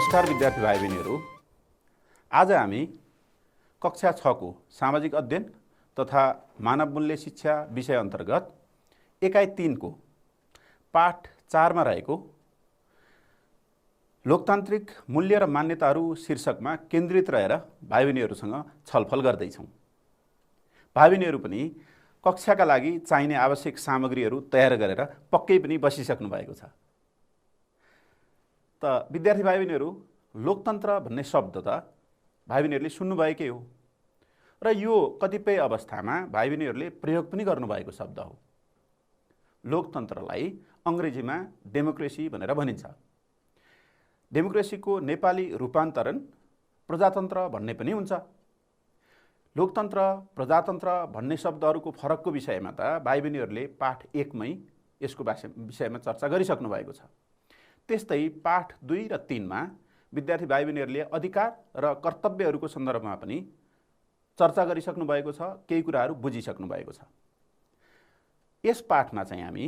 नमस्कार विद्यार्थी भाइ बहिनीहरू, आज हामी कक्षा 6 को सामाजिक अध्ययन तथा मानव मूल्य शिक्षा विषय अन्तर्गत एकाइ 3 को पाठ 4 मा रहेको लोकतान्त्रिक मूल्य र मान्यताहरू शीर्षकमा केन्द्रित रहेर भाइ बहिनीहरूसँग छलफल गर्दैछौँ। भाइ बहिनीहरू पनि कक्षाका लागि चाहिने आवश्यक सामग्रीहरू तयार गरेर पक्कै पनि बसिसक्नु भएको छ। त विद्यार्थी भाइ बहिनीहरू, लोकतन्त्र भन्ने शब्द त भाइ बहिनीहरूले सुन्नुभएकै हो र यो कतिपय अवस्थामा भाइ बहिनीहरूले प्रयोग पनि गर्नुभएको शब्द हो। लोकतन्त्रलाई अङ्ग्रेजीमा डेमोक्रेसी भनेर भनिन्छ। डेमोक्रेसीको नेपाली रूपान्तरण प्रजातन्त्र भन्ने पनि हुन्छ। लोकतन्त्र प्रजातन्त्र भन्ने शब्दहरूको फरकको विषयमा त भाइ बहिनीहरूले पाठ 1 मै यसको विषयमा चर्चा गरिसक्नु भएको छ। त्यस्तै पाठ 2 र 3 मा विद्यार्थी भाइ बहिनीहरूले अधिकार र कर्तव्यहरूको सन्दर्भमा पनि चर्चा गरिसक्नु भएको छ, केही कुराहरू बुझिसक्नु भएको छ। यस पाठमा चाहिँ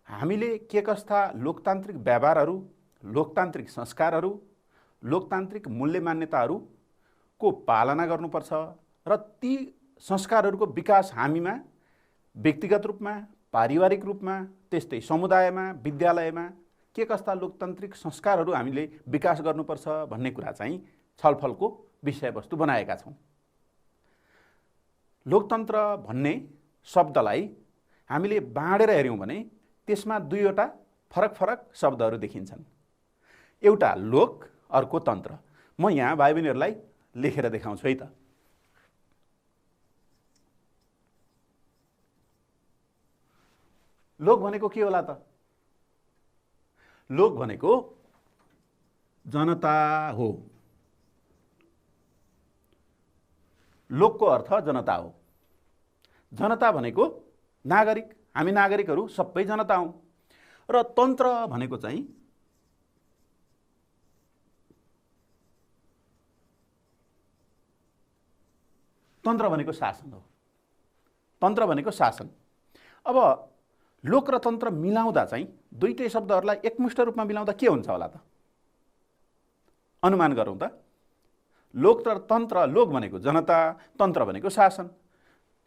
हामीले के कस्ता लोकतान्त्रिक व्यवहारहरू, लोकतान्त्रिक संस्कारहरू, लोकतान्त्रिक मूल्य मान्यताहरूको पालना गर्नुपर्छ र ती संस्कारहरूको विकास हामीमा व्यक्तिगत रूपमा, पारिवारिक रूपमा, त्यस्तै समुदायमा, विद्यालयमा के कस्ता लोकतान्त्रिक संस्कारहरू हामीले विकास गर्नुपर्छ भन्ने कुरा चाहिँ छलफलको विषयवस्तु बनाएका छौँ। लोकतन्त्र भन्ने शब्दलाई हामीले बाँडेर हेऱ्यौँ भने त्यसमा दुईवटा फरक शब्दहरू देखिन्छन्। एउटा लोक, अर्को तन्त्र। म यहाँ भाइ बहिनीहरूलाई लेखेर देखाउँछु है त। लोक भनेको के होला त? लोक भनेको जनता हो। लोकको अर्थ जनता हो। जनता भनेको नागरिक, हामी नागरिकहरू सबै जनता हौँ। र तन्त्र भनेको चाहिँ शासन हो। तन्त्र भनेको शासन। अब लोक र तन्त्र मिलाउँदा चाहिँ दुईटै शब्दहरूलाई एकमुष्ट रूपमा मिलाउँदा के हुन्छ होला त? अनुमान गरौँ त। लोक र तन्त्र, लोक भनेको जनता, तन्त्र भनेको शासन।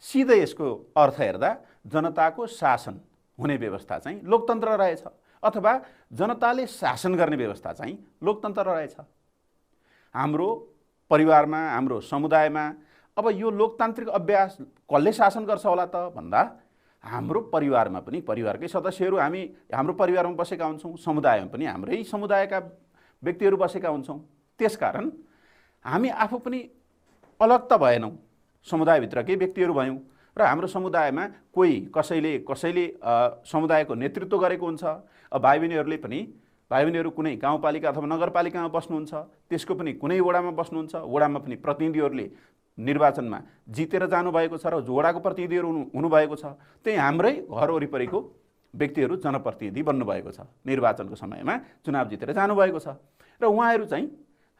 सिधै यसको अर्थ हेर्दा जनताको शासन हुने व्यवस्था चाहिँ लोकतन्त्र रहेछ, अथवा जनताले शासन गर्ने व्यवस्था चाहिँ लोकतन्त्र रहेछ। हाम्रो परिवारमा, हाम्रो समुदायमा अब यो लोकतान्त्रिक अभ्यास कसले शासन गर्छ होला त भन्दा हाम्रो परिवारमा पनि परिवारकै सदस्यहरू हाम्रो परिवारमा बसेका हुन्छौँ, समुदायमा पनि हाम्रै समुदायका व्यक्तिहरू बसेका हुन्छौँ। त्यसकारण हामी आफू पनि अलग त भएनौँ, समुदायभित्रकै व्यक्तिहरू भयौँ र हाम्रो समुदायमा कसैले समुदायको नेतृत्व गरेको हुन्छ। भाइ बहिनीहरू कुनै गाउँपालिका अथवा नगरपालिकामा बस्नुहुन्छ, त्यसको पनि कुनै वडामा बस्नुहुन्छ, वडामा पनि प्रतिनिधिहरूले निर्वाचनमा जितेर जानुभएको छ र वडाको प्रतिनिधिहरू हुनुभएको छ। त्यही हाम्रै घर वरिपरिको व्यक्तिहरू जनप्रतिनिधि बन्नुभएको छ, निर्वाचनको समयमा चुनाव जितेर जानुभएको छ। र उहाँहरू चाहिँ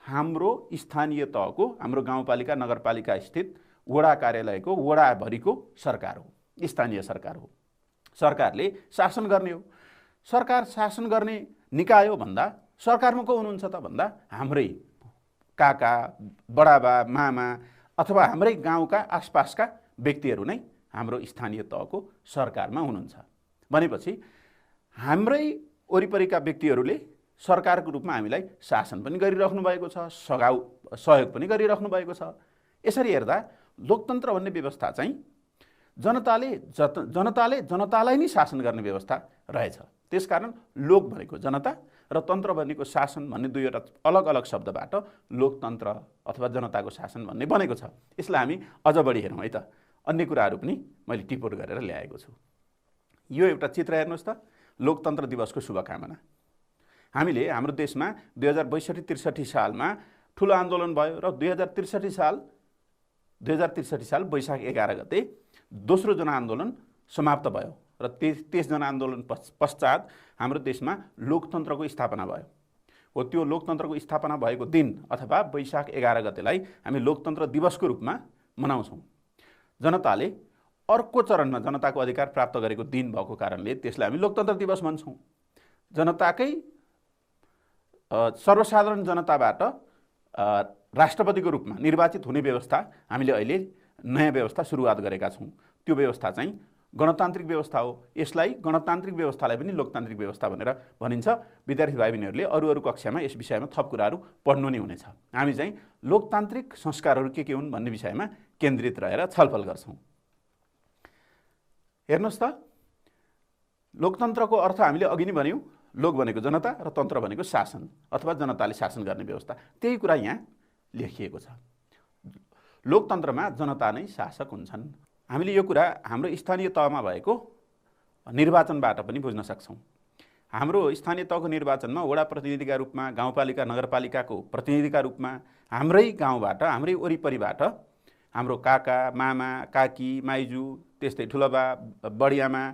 हाम्रो स्थानीय तहको, हाम्रो गाउँपालिका नगरपालिका स्थित वडा कार्यालयको वडाभरिको सरकार हो, स्थानीय सरकार हो। सरकारले शासन गर्ने हो। सरकार शासन गर्ने निकाय हो भन्दा सरकारमा को हुनुहुन्छ त भन्दा हाम्रै काका, बडाबा, मामा अथवा हाम्रै गाउँका आसपासका व्यक्तिहरू नै हाम्रो स्थानीय तहको सरकारमा हुनुहुन्छ। भनेपछि हाम्रै वरिपरिका व्यक्तिहरूले सरकारको रूपमा हामीलाई शासन पनि गरिराख्नु भएको छ, सहयोग पनि गरिराख्नु भएको छ। यसरी हेर्दा लोकतन्त्र भन्ने व्यवस्था चाहिँ जनताले जनतालाई नै शासन गर्ने व्यवस्था रहेछ। त्यसकारण लोक भनेको जनता र तन्त्र भनेको शासन भन्ने दुईवटा अलग अलग शब्दबाट लोकतन्त्र अथवा जनताको शासन भन्ने बनेको छ। यसलाई हामी अझ बढी हेरौँ है त। अन्य कुराहरू पनि मैले टिपोट गरेर ल्याएको छु। यो एउटा चित्र हेर्नुहोस् त। लोकतन्त्र दिवसको शुभकामना। हामीले हाम्रो देशमा 2062-63 सालमा ठुलो आन्दोलन भयो र 2063 साल वैशाख 11 गते दोस्रो जनआन्दोलन समाप्त भयो र त्यस जनआन्दोलन पश्चात हाम्रो देशमा लोकतन्त्रको स्थापना भयो। हो त्यो लोकतन्त्रको स्थापना भएको दिन अथवा वैशाख 11 गतेलाई हामी लोकतन्त्र दिवसको रूपमा मनाउँछौँ। जनताले अर्को चरणमा जनताको अधिकार प्राप्त गरेको दिन भएको कारणले त्यसलाई हामी लोकतन्त्र दिवस भन्छौँ। जनताकै सर्वसाधारण जनताबाट राष्ट्रपतिको रूपमा निर्वाचित हुने व्यवस्था हामीले अहिले नयाँ व्यवस्था सुरुवात गरेका छौँ। त्यो व्यवस्था चाहिँ गणतान्त्रिक व्यवस्था हो। यसलाई गणतान्त्रिक व्यवस्थालाई पनि लोकतान्त्रिक व्यवस्था भनेर भनिन्छ। विद्यार्थी भाइ बहिनीहरूले अरू कक्षामा यस विषयमा थप कुराहरू पढ्नु नै हुनेछ। हामी चाहिँ लोकतान्त्रिक संस्कारहरू के हुन् भन्ने विषयमा केन्द्रित रहेर छलफल गर्छौँ। हेर्नुहोस् त, लोकतन्त्रको अर्थ हामीले अघि नै भन्यौँ। लोक भनेको जनता र तन्त्र भनेको शासन अथवा जनताले शासन गर्ने व्यवस्था। त्यही कुरा यहाँ लेखिएको छ। लोकतन्त्रमा जनता नै शासक हुन्छन्। हामीले यो कुरा हाम्रो स्थानीय तहमा भएको निर्वाचनबाट पनि बुझ्न सक्छौँ। हाम्रो स्थानीय तहको निर्वाचनमा वडा प्रतिनिधिका रूपमा, गाउँपालिका नगरपालिकाको प्रतिनिधिका रूपमा हाम्रै गाउँबाट, हाम्रै वरिपरिबाट हाम्रो काका, मामा, काकी, माइजू, त्यस्तै ठुलोबा, बडियामा,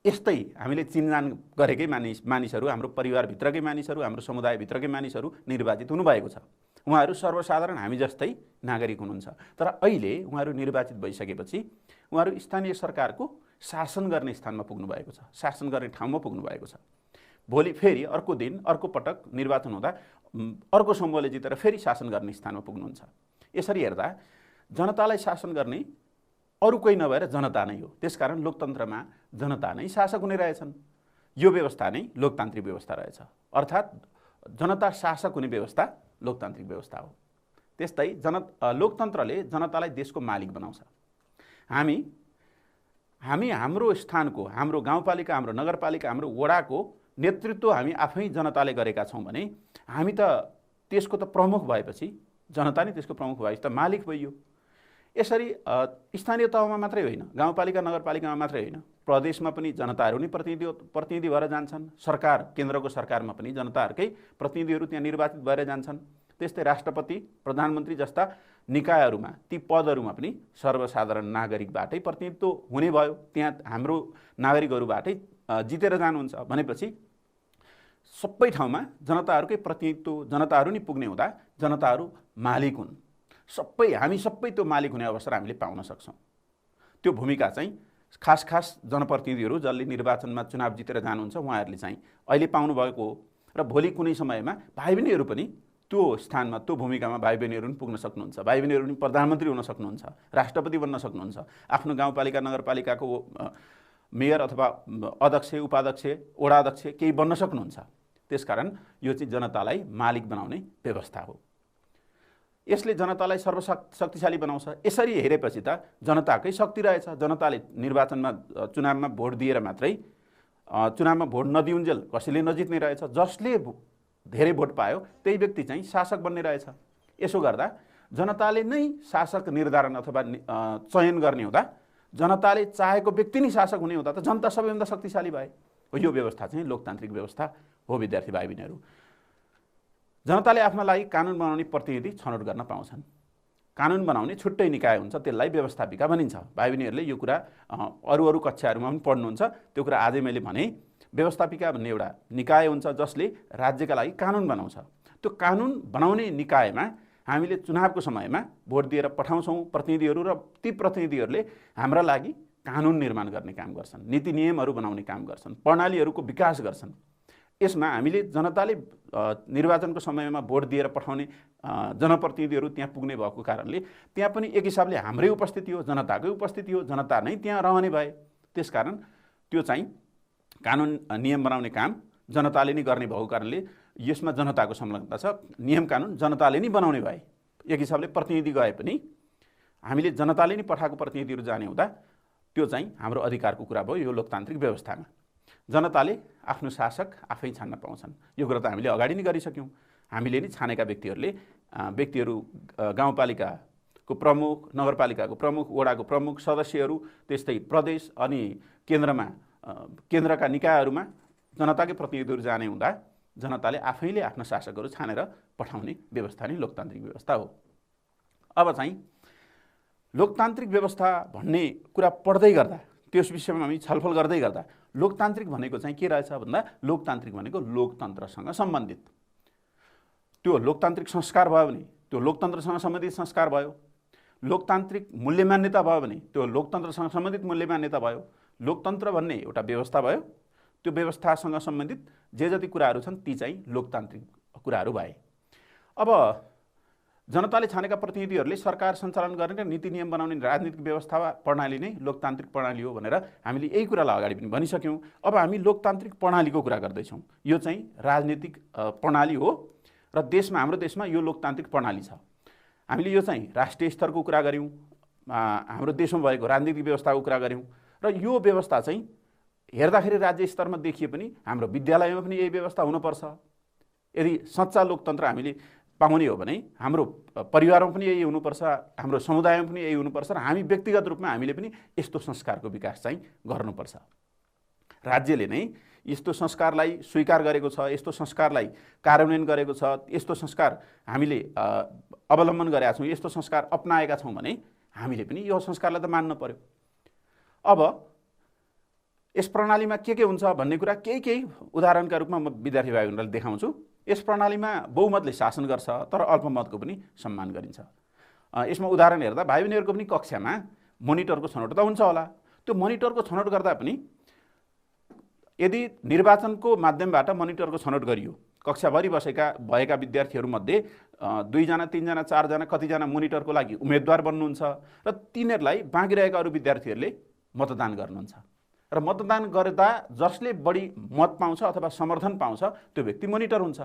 यस्तै हामीले चिनजान गरेकै मानिसहरू, हाम्रो परिवारभित्रकै मानिसहरू, हाम्रो समुदायभित्रकै मानिसहरू निर्वाचित हुनुभएको छ। उहाँहरू सर्वसाधारण हामी जस्तै नागरिक हुनुहुन्छ। तर अहिले उहाँहरू निर्वाचित भइसकेपछि उहाँहरू स्थानीय सरकारको शासन गर्ने स्थानमा पुग्नु भएको छ, शासन गर्ने ठाउँमा पुग्नु भएको छ। भोलि फेरि अर्को दिन, अर्को पटक निर्वाचन हुँदा अर्को समूहले जितेर फेरि शासन गर्ने स्थानमा पुग्नुहुन्छ। यसरी हेर्दा जनतालाई शासन गर्ने अरू कोही नभएर जनता नै हो। त्यसकारण लोकतन्त्रमा जनता नै शासक हुने रहेछन्। यो व्यवस्था नै लोकतान्त्रिक व्यवस्था रहेछ। अर्थात् जनता शासक हुने व्यवस्था लोकतान्त्रिक व्यवस्था हो। त्यस्तै लोकतन्त्रले जनतालाई देशको मालिक बनाउँछ। हामी हाम्रो स्थानको, हाम्रो गाउँपालिका, हाम्रो नगरपालिका, हाम्रो वडाको नेतृत्व हामी आफै जनताले गरेका छौँ भने हामी त त्यसको त प्रमुख भएपछि, जनता नै त्यसको प्रमुख भएपछि त मालिक भइयो। यसरी स्थानीय तहमा मात्रै होइन, गाउँपालिका नगरपालिकामा मात्रै होइन, प्रदेशमा पनि जनताहरू नै प्रतिनिधि भएर जान्छन्। सरकार, केन्द्रको सरकारमा पनि जनताहरूकै प्रतिनिधिहरू त्यहाँ निर्वाचित भएर जान्छन्। त्यस्तै राष्ट्रपति, प्रधानमन्त्री जस्ता निकायहरूमा, ती पदहरूमा पनि सर्वसाधारण नागरिकबाटै प्रतिनिधित्व हुने भयो। त्यहाँ हाम्रो नागरिकहरूबाटै जितेर जानुहुन्छ भनेपछि सबै ठाउँमा जनताहरूकै प्रतिनिधित्व, जनताहरू नै पुग्ने हुँदा जनताहरू मालिक हुन्। हामी सबै त्यो मालिक हुने अवसर हामीले पाउन सक्छौँ। त्यो भूमिका चाहिँ खास जनप्रतिनिधिहरू जसले निर्वाचनमा चुनाव जितेर जानुहुन्छ उहाँहरूले चाहिँ अहिले पाउनुभएको हो। र भोलि कुनै समयमा भाइ बहिनीहरू पनि त्यो स्थानमा, त्यो भूमिकामा भाइ बहिनीहरू पनि पुग्न सक्नुहुन्छ। भाइ बहिनीहरू पनि प्रधानमन्त्री हुन सक्नुहुन्छ, राष्ट्रपति बन्न सक्नुहुन्छ, आफ्नो गाउँपालिका नगरपालिकाको मेयर अथवा अध्यक्ष, उपाध्यक्ष, वडा अध्यक्ष केही बन्न सक्नुहुन्छ। त्यसकारण यो चाहिँ जनतालाई मालिक बनाउने व्यवस्था हो। यसले जनतालाई सर्वशक्तिशाली बनाउँछ। यसरी हेरेपछि त जनताकै शक्ति रहेछ। जनताले निर्वाचनमा, चुनावमा भोट दिएर मात्रै, चुनावमा भोट नदिउन्जेल कसैले नजित्ने रहेछ। जसले धेरै भोट पायो त्यही व्यक्ति चाहिँ शासक बन्ने रहेछ। यसो गर्दा जनताले नै शासक निर्धारण अथवा चयन गर्ने हुँदा, जनताले चाहेको व्यक्ति नै शासक हुने हुँदा त जनता सबैभन्दा शक्तिशाली भए। यो व्यवस्था चाहिँ लोकतान्त्रिक व्यवस्था हो। विद्यार्थी भाइ बहिनीहरू, जनताले आफ्ना लागि कानुन बनाउने प्रतिनिधि छनौट गर्न पाउँछन्। कानुन बनाउने छुट्टै निकाय हुन्छ, त्यसलाई व्यवस्थापिका भनिन्छ। भाइ बहिनीहरूले यो कुरा अरू कक्षाहरूमा पनि पढ्नुहुन्छ। त्यो कुरा आजै मैले भने, व्यवस्थापिका भन्ने एउटा निकाय हुन्छ जसले राज्यका लागि कानुन बनाउँछ। त्यो कानुन बनाउने निकायमा हामीले चुनावको समयमा भोट दिएर पठाउँछौँ प्रतिनिधिहरू, र ती प्रतिनिधिहरूले हाम्रा लागि कानुन निर्माण गर्ने काम गर्छन्, नीति नियमहरू बनाउने काम गर्छन्, प्रणालीहरूको विकास गर्छन्। यसमा हामीले जनताले निर्वाचनको समयमा भोट दिएर पठाउने जनप्रतिनिधिहरू त्यहाँ पुग्ने भएको कारणले त्यहाँ पनि एक हिसाबले हाम्रै उपस्थिति हो, जनताकै उपस्थिति हो, जनता नै त्यहाँ रहने भए। त्यसकारण त्यो चाहिँ कानुन नियम बनाउने काम जनताले नै गर्ने भएको कारणले यसमा जनताको संलग्नता छ। नियम कानुन जनताले नै बनाउने भए। एक हिसाबले प्रतिनिधि गए पनि हामीले जनताले नै पठाएको प्रतिनिधिहरू जाने हुँदा त्यो चाहिँ हाम्रो अधिकारको कुरा भयो। यो लोकतान्त्रिक व्यवस्थामा जनताले आफ्नो शासक आफै छान्न पाउँछन्। यो कुरा त हामीले अगाडि नै गरिसक्यौँ। हामीले नै छानेका व्यक्तिहरू गाउँपालिकाको प्रमुख, नगरपालिकाको प्रमुख, वडाको प्रमुख, सदस्यहरू, त्यस्तै प्रदेश अनि केन्द्रका निकायहरूमा जनताकै प्रतिनिधिहरू जाने हुँदा जनताले आफैले आफ्ना शासकहरू छानेर पठाउने व्यवस्था नै लोकतान्त्रिक व्यवस्था हो। अब चाहिँ लोकतान्त्रिक व्यवस्था भन्ने कुरा पढ्दै गर्दा, त्यस विषयमा हामी छलफल गर्दै गर्दा लोकतान्त्रिक भनेको चाहिँ के रहेछ भन्दा, लोकतान्त्रिक भनेको लोकतन्त्रसँग सम्बन्धित। त्यो लोकतान्त्रिक संस्कार भयो भने त्यो लोकतन्त्रसँग सम्बन्धित संस्कार भयो। लोकतान्त्रिक मूल्य मान्यता भयो भने त्यो लोकतन्त्रसँग सम्बन्धित मूल्य मान्यता भयो। लोकतन्त्र भन्ने एउटा व्यवस्था भयो। त्यो व्यवस्थासँग सम्बन्धित जे जति कुराहरू छन् ती चाहिँ लोकतान्त्रिक कुराहरू भए। अब जनताले छानेका प्रतिनिधिहरूले सरकार सञ्चालन गर्ने र नीति नियम बनाउने राजनीतिक व्यवस्था प्रणाली नै लोकतान्त्रिक प्रणाली हो भनेर हामीले यही कुरालाई अगाडि पनि भनिसक्यौँ। अब हामी लोकतान्त्रिक प्रणालीको कुरा गर्दैछौँ। यो चाहिँ राजनीतिक प्रणाली हो र हाम्रो देशमा यो लोकतान्त्रिक प्रणाली छ। हामीले यो चाहिँ राष्ट्रिय स्तरको कुरा गऱ्यौँ, हाम्रो देशमा भएको राजनीतिक व्यवस्थाको कुरा गऱ्यौँ र यो व्यवस्था चाहिँ हेर्दाखेरि राज्य स्तरमा देखिए पनि हाम्रो विद्यालयमा पनि यही व्यवस्था हुनुपर्छ। यदि सच्चा लोकतन्त्र हामीले पाउने हो भने हाम्रो परिवारमा पनि यही हुनुपर्छ, हाम्रो समुदायमा पनि यही हुनुपर्छ र हामी व्यक्तिगत रूपमा हामीले पनि यस्तो संस्कारको विकास चाहिँ गर्नुपर्छ। राज्यले नै यस्तो संस्कारलाई स्वीकार गरेको छ, यस्तो संस्कारलाई कार्यान्वयन गरेको छ, यस्तो संस्कार हामीले अवलम्बन गरेका छौँ, यस्तो संस्कार अपनाएका छौँ भने हामीले पनि यो संस्कारलाई त मान्न पर्यो। अब यस प्रणालीमा के हुन्छ भन्ने कुरा केही उदाहरणका रूपमा म विद्यार्थी भाइ बहिनीलाई देखाउँछु। यस प्रणालीमा बहुमतले शासन गर्छ तर अल्पमतको पनि सम्मान गरिन्छ। यसमा उदाहरण हेर्दा भाइ बहिनीहरूको पनि कक्षामा मोनिटरको छनौट त हुन्छ होला। त्यो मोनिटरको छनौट गर्दा पनि यदि निर्वाचनको माध्यमबाट मोनिटरको छनौट गरियो, कक्षाभरि भएका विद्यार्थीहरूमध्ये 2 जना 3 जना 4 जना कतिजना मोनिटरको लागि उम्मेदवार बन्नुहुन्छ र तिनीहरूलाई बाँकी रहेका अरू विद्यार्थीहरूले मतदान गर्नुहुन्छ र मतदान गर्दा जसले बढी मत पाउँछ अथवा समर्थन पाउँछ त्यो व्यक्ति मोनिटर हुन्छ।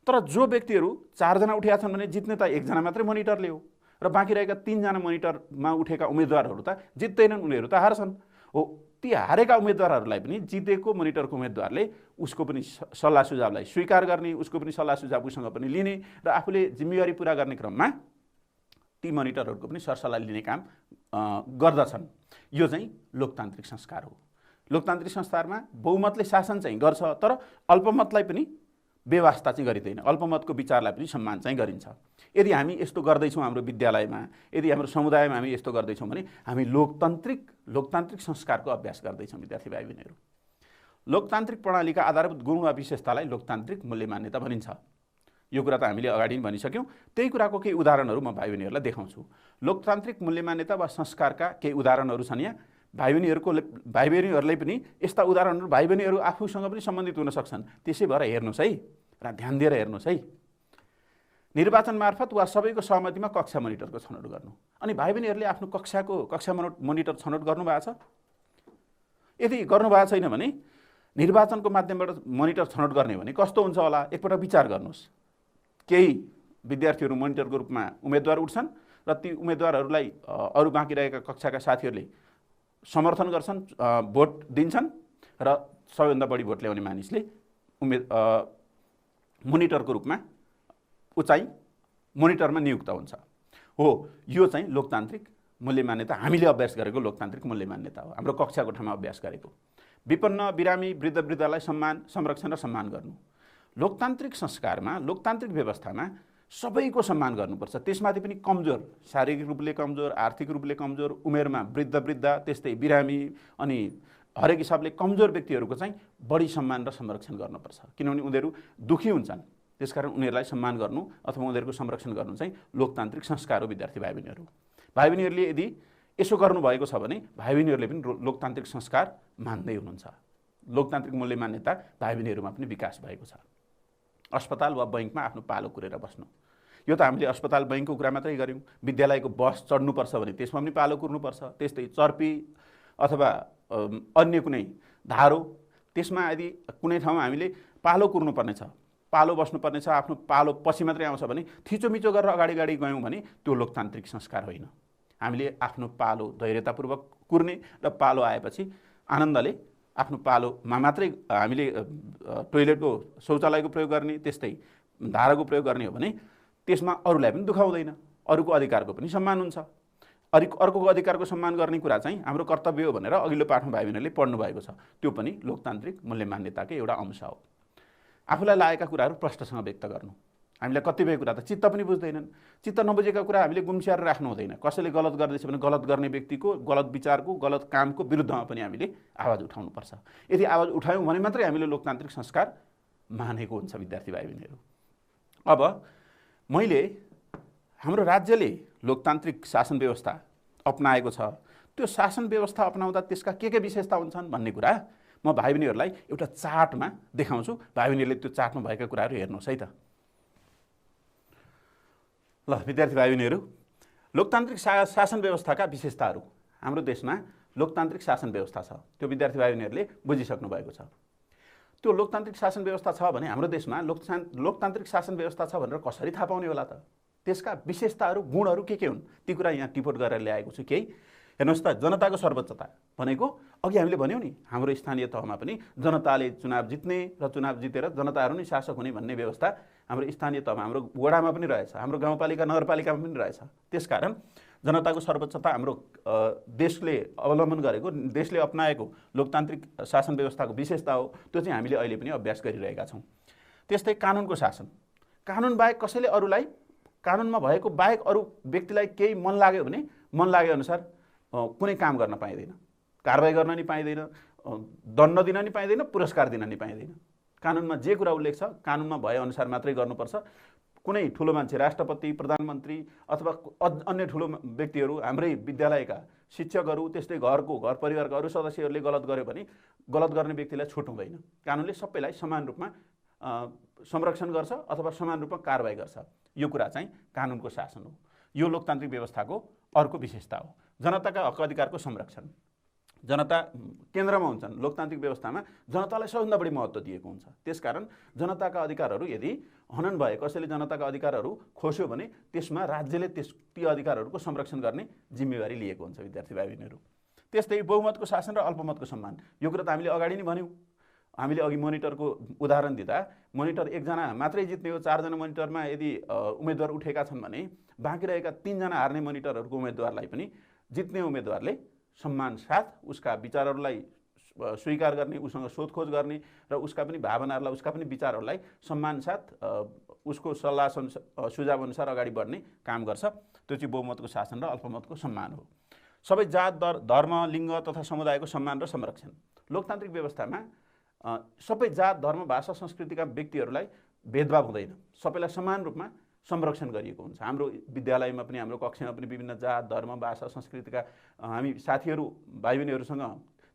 तर जो व्यक्तिहरू 4 जना उठेका छन् भने जित्ने त 1 जना मात्रै मोनिटरले हो र बाँकी रहेका 3 जना मोनिटरमा उठेका उम्मेदवारहरू त जित्दैनन्, उनीहरू त हार्छन्। हो, ती हारेका उम्मेदवारहरूलाई पनि जितेको मोनिटरको उम्मेदवारले उसको पनि सल्लाह सुझावलाई स्वीकार गर्ने, उसको पनि सल्लाह सुझाव उसँग पनि लिने र आफूले जिम्मेवारी पुरा गर्ने क्रममा ती मोनिटरहरूको पनि सरसल्लाह लिने काम गर्दछन्। यो चाहिँ लोकतान्त्रिक संस्कार हो। लोकतान्त्रिक संस्कारमा बहुमतले शासन चाहिँ गर्छ तर अल्पमतलाई पनि व्यवस्था चाहिँ गरिँदैन, अल्पमतको विचारलाई पनि सम्मान चाहिँ गरिन्छ। यदि हामी यस्तो गर्दैछौँ हाम्रो विद्यालयमा, यदि हाम्रो समुदायमा हामी यस्तो गर्दैछौँ भने हामी लोकतान्त्रिक संस्कारको अभ्यास गर्दैछौँ विद्यार्थी भाइ बहिनीहरू। लोकतान्त्रिक प्रणालीका आधारभूत गुण वा विशेषतालाई लोकतान्त्रिक मूल्य मान्यता भनिन्छ। यो कुरा त हामीले अगाडि नै भनिसक्यौँ। त्यही कुराको केही उदाहरणहरू म भाइ बहिनीहरूलाई देखाउँछु। लोकतान्त्रिक मूल्य मान्यता वा संस्कारका केही उदाहरणहरू छन् यहाँ। भाइ बहिनीहरूलाई पनि यस्ता उदाहरणहरू भाइ बहिनीहरू आफूसँग पनि सम्बन्धित हुन सक्छन्। त्यसै भएर हेर्नुहोस् है र ध्यान दिएर हेर्नुहोस् है। निर्वाचन मार्फत वा सबैको सहमतिमा कक्षा मोनिटरको छनौट गर्नु। अनि भाइ बहिनीहरूले आफ्नो कक्षा मोनिटर छनौट गर्नुभएको छ? यदि गर्नुभएको छैन भने निर्वाचनको माध्यमबाट मोनिटर छनौट गर्ने भने कस्तो हुन्छ होला एकपल्ट विचार गर्नुहोस्। केही विद्यार्थीहरू मोनिटरको रूपमा उम्मेदवार उठ्छन् र ती उम्मेदवारहरूलाई अरू बाँकी रहेका कक्षाका साथीहरूले समर्थन गर्छन्, भोट दिन्छन् र सबैभन्दा बढी भोट ल्याउने मानिसले मोनिटरको रूपमा मोनिटरमा नियुक्त हुन्छ। हो, यो चाहिँ लोकतान्त्रिक मूल्य मान्यता, हामीले अभ्यास गरेको लोकतान्त्रिक मूल्य मान्यता हो, हाम्रो कक्षा कोठामा अभ्यास गरेको। विपन्न, बिरामी, वृद्धलाई संरक्षण र सम्मान गर्नु। लोकतान्त्रिक संस्कारमा, लोकतान्त्रिक व्यवस्थामा सबैको सम्मान गर्नुपर्छ। त्यसमाथि पनि कमजोर, शारीरिक रूपले कमजोर, आर्थिक रूपले कमजोर, उमेरमा वृद्ध त्यस्तै बिरामी अनि हरेक हिसाबले कमजोर व्यक्तिहरूको चाहिँ बढी सम्मान र संरक्षण गर्नुपर्छ। किनभने उनीहरू दुखी हुन्छन्, त्यसकारण उनीहरूलाई सम्मान गर्नु अथवा उनीहरूको संरक्षण गर्नु चाहिँ लोकतान्त्रिक संस्कार हो विद्यार्थी भाइ बहिनीहरू। भाइ बहिनीहरूले यदि यसो गर्नुभएको छ भने भाइ बहिनीहरूले पनि लोकतान्त्रिक संस्कार मान्दै हुनुहुन्छ। लोकतान्त्रिक मूल्य मान्यता भाइ बहिनीहरूमा पनि विकास भएको छ। अस्पताल वा बैंकमा आफ्नो पालो कुरेर बस्नु। यो त हामीले अस्पताल बैंकको कुरा मात्रै गऱ्यौँ। विद्यालयको बस चढ्नुपर्छ भने त्यसमा पनि पालो कुर्नुपर्छ। त्यस्तै चर्पी अथवा अन्य कुनै धारो, त्यसमा यदि कुनै ठाउँमा हामीले पालो कुर्नुपर्ने छ, पालो बस्नुपर्ने छ, आफ्नो पालो पछि मात्रै आउँछ भने थिचोमिचो गरेर अगाडि गयौँ भने त्यो लोकतान्त्रिक संस्कार होइन। हामीले आफ्नो पालो धैर्यतापूर्वक कुर्ने र पालो आएपछि आनन्दले आफ्नो पालोमा मात्रै हामीले टोइलेटको शौचालयको प्रयोग गर्ने, त्यस्तै धाराको प्रयोग गर्ने हो भने त्यसमा अरूलाई पनि दुखाउँदैन, अरूको अधिकारको पनि सम्मान हुन्छ। अर्कोको अधिकारको सम्मान गर्ने कुरा चाहिँ हाम्रो कर्तव्य हो भनेर अघिल्लो पाठमा भाइ बहिनीहरूले पढ्नु भएको छ। त्यो पनि लोकतान्त्रिक मूल्य मान्यताकै एउटा अंश हो। आफूलाई लागेका कुराहरू प्रष्टसँग व्यक्त गर्नु। हामीलाई कतिपय कुरा त चित्त पनि बुझ्दैनन्। चित्त नबुझेका कुरा हामीले गुम्स्याएर राख्नु हुँदैन। कसैले गलत गर्दैछ भने गलत गर्ने व्यक्तिको, गलत विचारको, गलत कामको विरुद्धमा पनि हामीले आवाज उठाउनुपर्छ। यदि आवाज उठायौँ भने मात्रै हामीले लोकतान्त्रिक संस्कार मानेको हुन्छ विद्यार्थी भाइ बहिनीहरू। अब मैले हाम्रो राज्यले लोकतान्त्रिक शासन व्यवस्था अपनाएको छ, त्यो शासन व्यवस्था अपनाउँदा त्यसका के विशेषता हुन्छन् भन्ने कुरा म भाइ बहिनीहरूलाई एउटा चार्टमा देखाउँछु। भाइ बहिनीहरूले त्यो चार्टमा भएका कुराहरू हेर्नुहोस् है त। ल विद्यार्थी भाइ बहिनीहरू, लोकतान्त्रिक शासन व्यवस्थाका विशेषताहरू। हाम्रो देशमा लोकतान्त्रिक शासन व्यवस्था छ, त्यो विद्यार्थी भाइ बहिनीहरूले बुझिसक्नु भएको छ। त्यो लोकतान्त्रिक शासन व्यवस्था छ भने हाम्रो देशमा लोकतान्त्रिक शासन व्यवस्था छ भनेर कसरी थाहा पाउने होला त? त्यसका विशेषताहरू, गुणहरू के हुन्, ती कुरा यहाँ टिपोट गरेर ल्याएको छु। केही हेर्नुहोस् त, जनताको सर्वोच्चता भनेको अघि हामीले भन्यौँ नि, हाम्रो स्थानीय तहमा पनि जनताले चुनाव जित्ने र चुनाव जितेर जनताहरू नै शासक हुने भन्ने व्यवस्था हाम्रो स्थानीय तहमा, हाम्रो वडामा पनि रहेछ, हाम्रो गाउँपालिका नगरपालिकामा पनि रहेछ। त्यसकारण जनताको सर्वोच्चता हाम्रो देशले अवलम्बन गरेको, देशले अपनाएको लोकतान्त्रिक शासन व्यवस्थाको विशेषता हो। त्यो चाहिँ हामीले अहिले पनि अभ्यास गरिरहेका छौँ। त्यस्तै कानुनको शासन। कानुन बाहेक कसैले अरूलाई, कानुनमा भएको बाहेक अरू व्यक्तिलाई केही मन लाग्यो भने मन लागे अनुसार कुनै काम गर्न पाइँदैन, कारबाही गर्न नि पाइँदैन, दण्ड दिन नि पाइँदैन, पुरस्कार दिन नि पाइँदैन। कानुनमा जे कुरा उल्लेख छ कानुनमा भएअनुसार मात्रै गर्नुपर्छ। कुनै ठुलो मान्छे, राष्ट्रपति, प्रधानमन्त्री अथवा अन्य ठुलो व्यक्तिहरू, हाम्रै विद्यालयका शिक्षकहरू, त्यस्तै घर परिवारका अरू सदस्यहरूले गलत गर्यो भने गलत गर्ने व्यक्तिलाई छुट हुँदैन। कानुनले सबैलाई समान रूपमा संरक्षण गर्छ अथवा समान रूपमा कारबाही गर्छ। यो कुरा चाहिँ कानुनको शासन हो। यो लोकतान्त्रिक व्यवस्थाको अर्को विशेषता हो। जनताका हक अधिकारको संरक्षण। जनता केन्द्रमा हुन्छन्। लोकतान्त्रिक व्यवस्थामा जनतालाई सबभन्दा बढी महत्त्व दिएको हुन्छ। त्यसकारण जनताका अधिकारहरू यदि हनन भए, कसैले जनताका अधिकारहरू खोस्यो भने त्यसमा राज्यले ती अधिकारहरूको संरक्षण गर्ने जिम्मेवारी लिएको हुन्छ विद्यार्थी भाइ बहिनीहरू। त्यस्तै बहुमतको शासन र अल्पमतको सम्मान। यो कुरा त हामीले अगाडि नै भन्यौँ। हामीले अघि मोनिटरको उदाहरण दिँदा मोनिटर एकजना मात्रै जित्ने हो, 4 जना मोनिटरमा यदि उम्मेदवार उठेका छन् भने बाँकी रहेका 3 जना हार्ने मोनिटरहरूको उम्मेदवारलाई पनि जित्ने उम्मेदवारले सम्मान साथ उसका विचारहरूलाई स्वीकार गर्ने, उसँग सोधखोज गर्ने र उसका पनि भावनाहरूलाई, उसका पनि विचारहरूलाई सम्मान साथ उसको सल्लाह सुझाव अनुसार अगाडि बढ्ने काम गर्छ। त्यो चाहिँ बहुमतको शासन र अल्पमतको सम्मान हो। सबै जात, धर्म, लिङ्ग तथा समुदायको सम्मान र संरक्षण। लोकतान्त्रिक व्यवस्थामा सबै जात, धर्म, भाषा, संस्कृतिका व्यक्तिहरूलाई भेदभाव हुँदैन, सबैलाई समान रूपमा संरक्षण गरिएको हुन्छ। हाम्रो विद्यालयमा पनि, हाम्रो कक्षामा पनि विभिन्न जात, धर्म, भाषा, संस्कृतिका हामी साथीहरू, भाइ बहिनीहरूसँग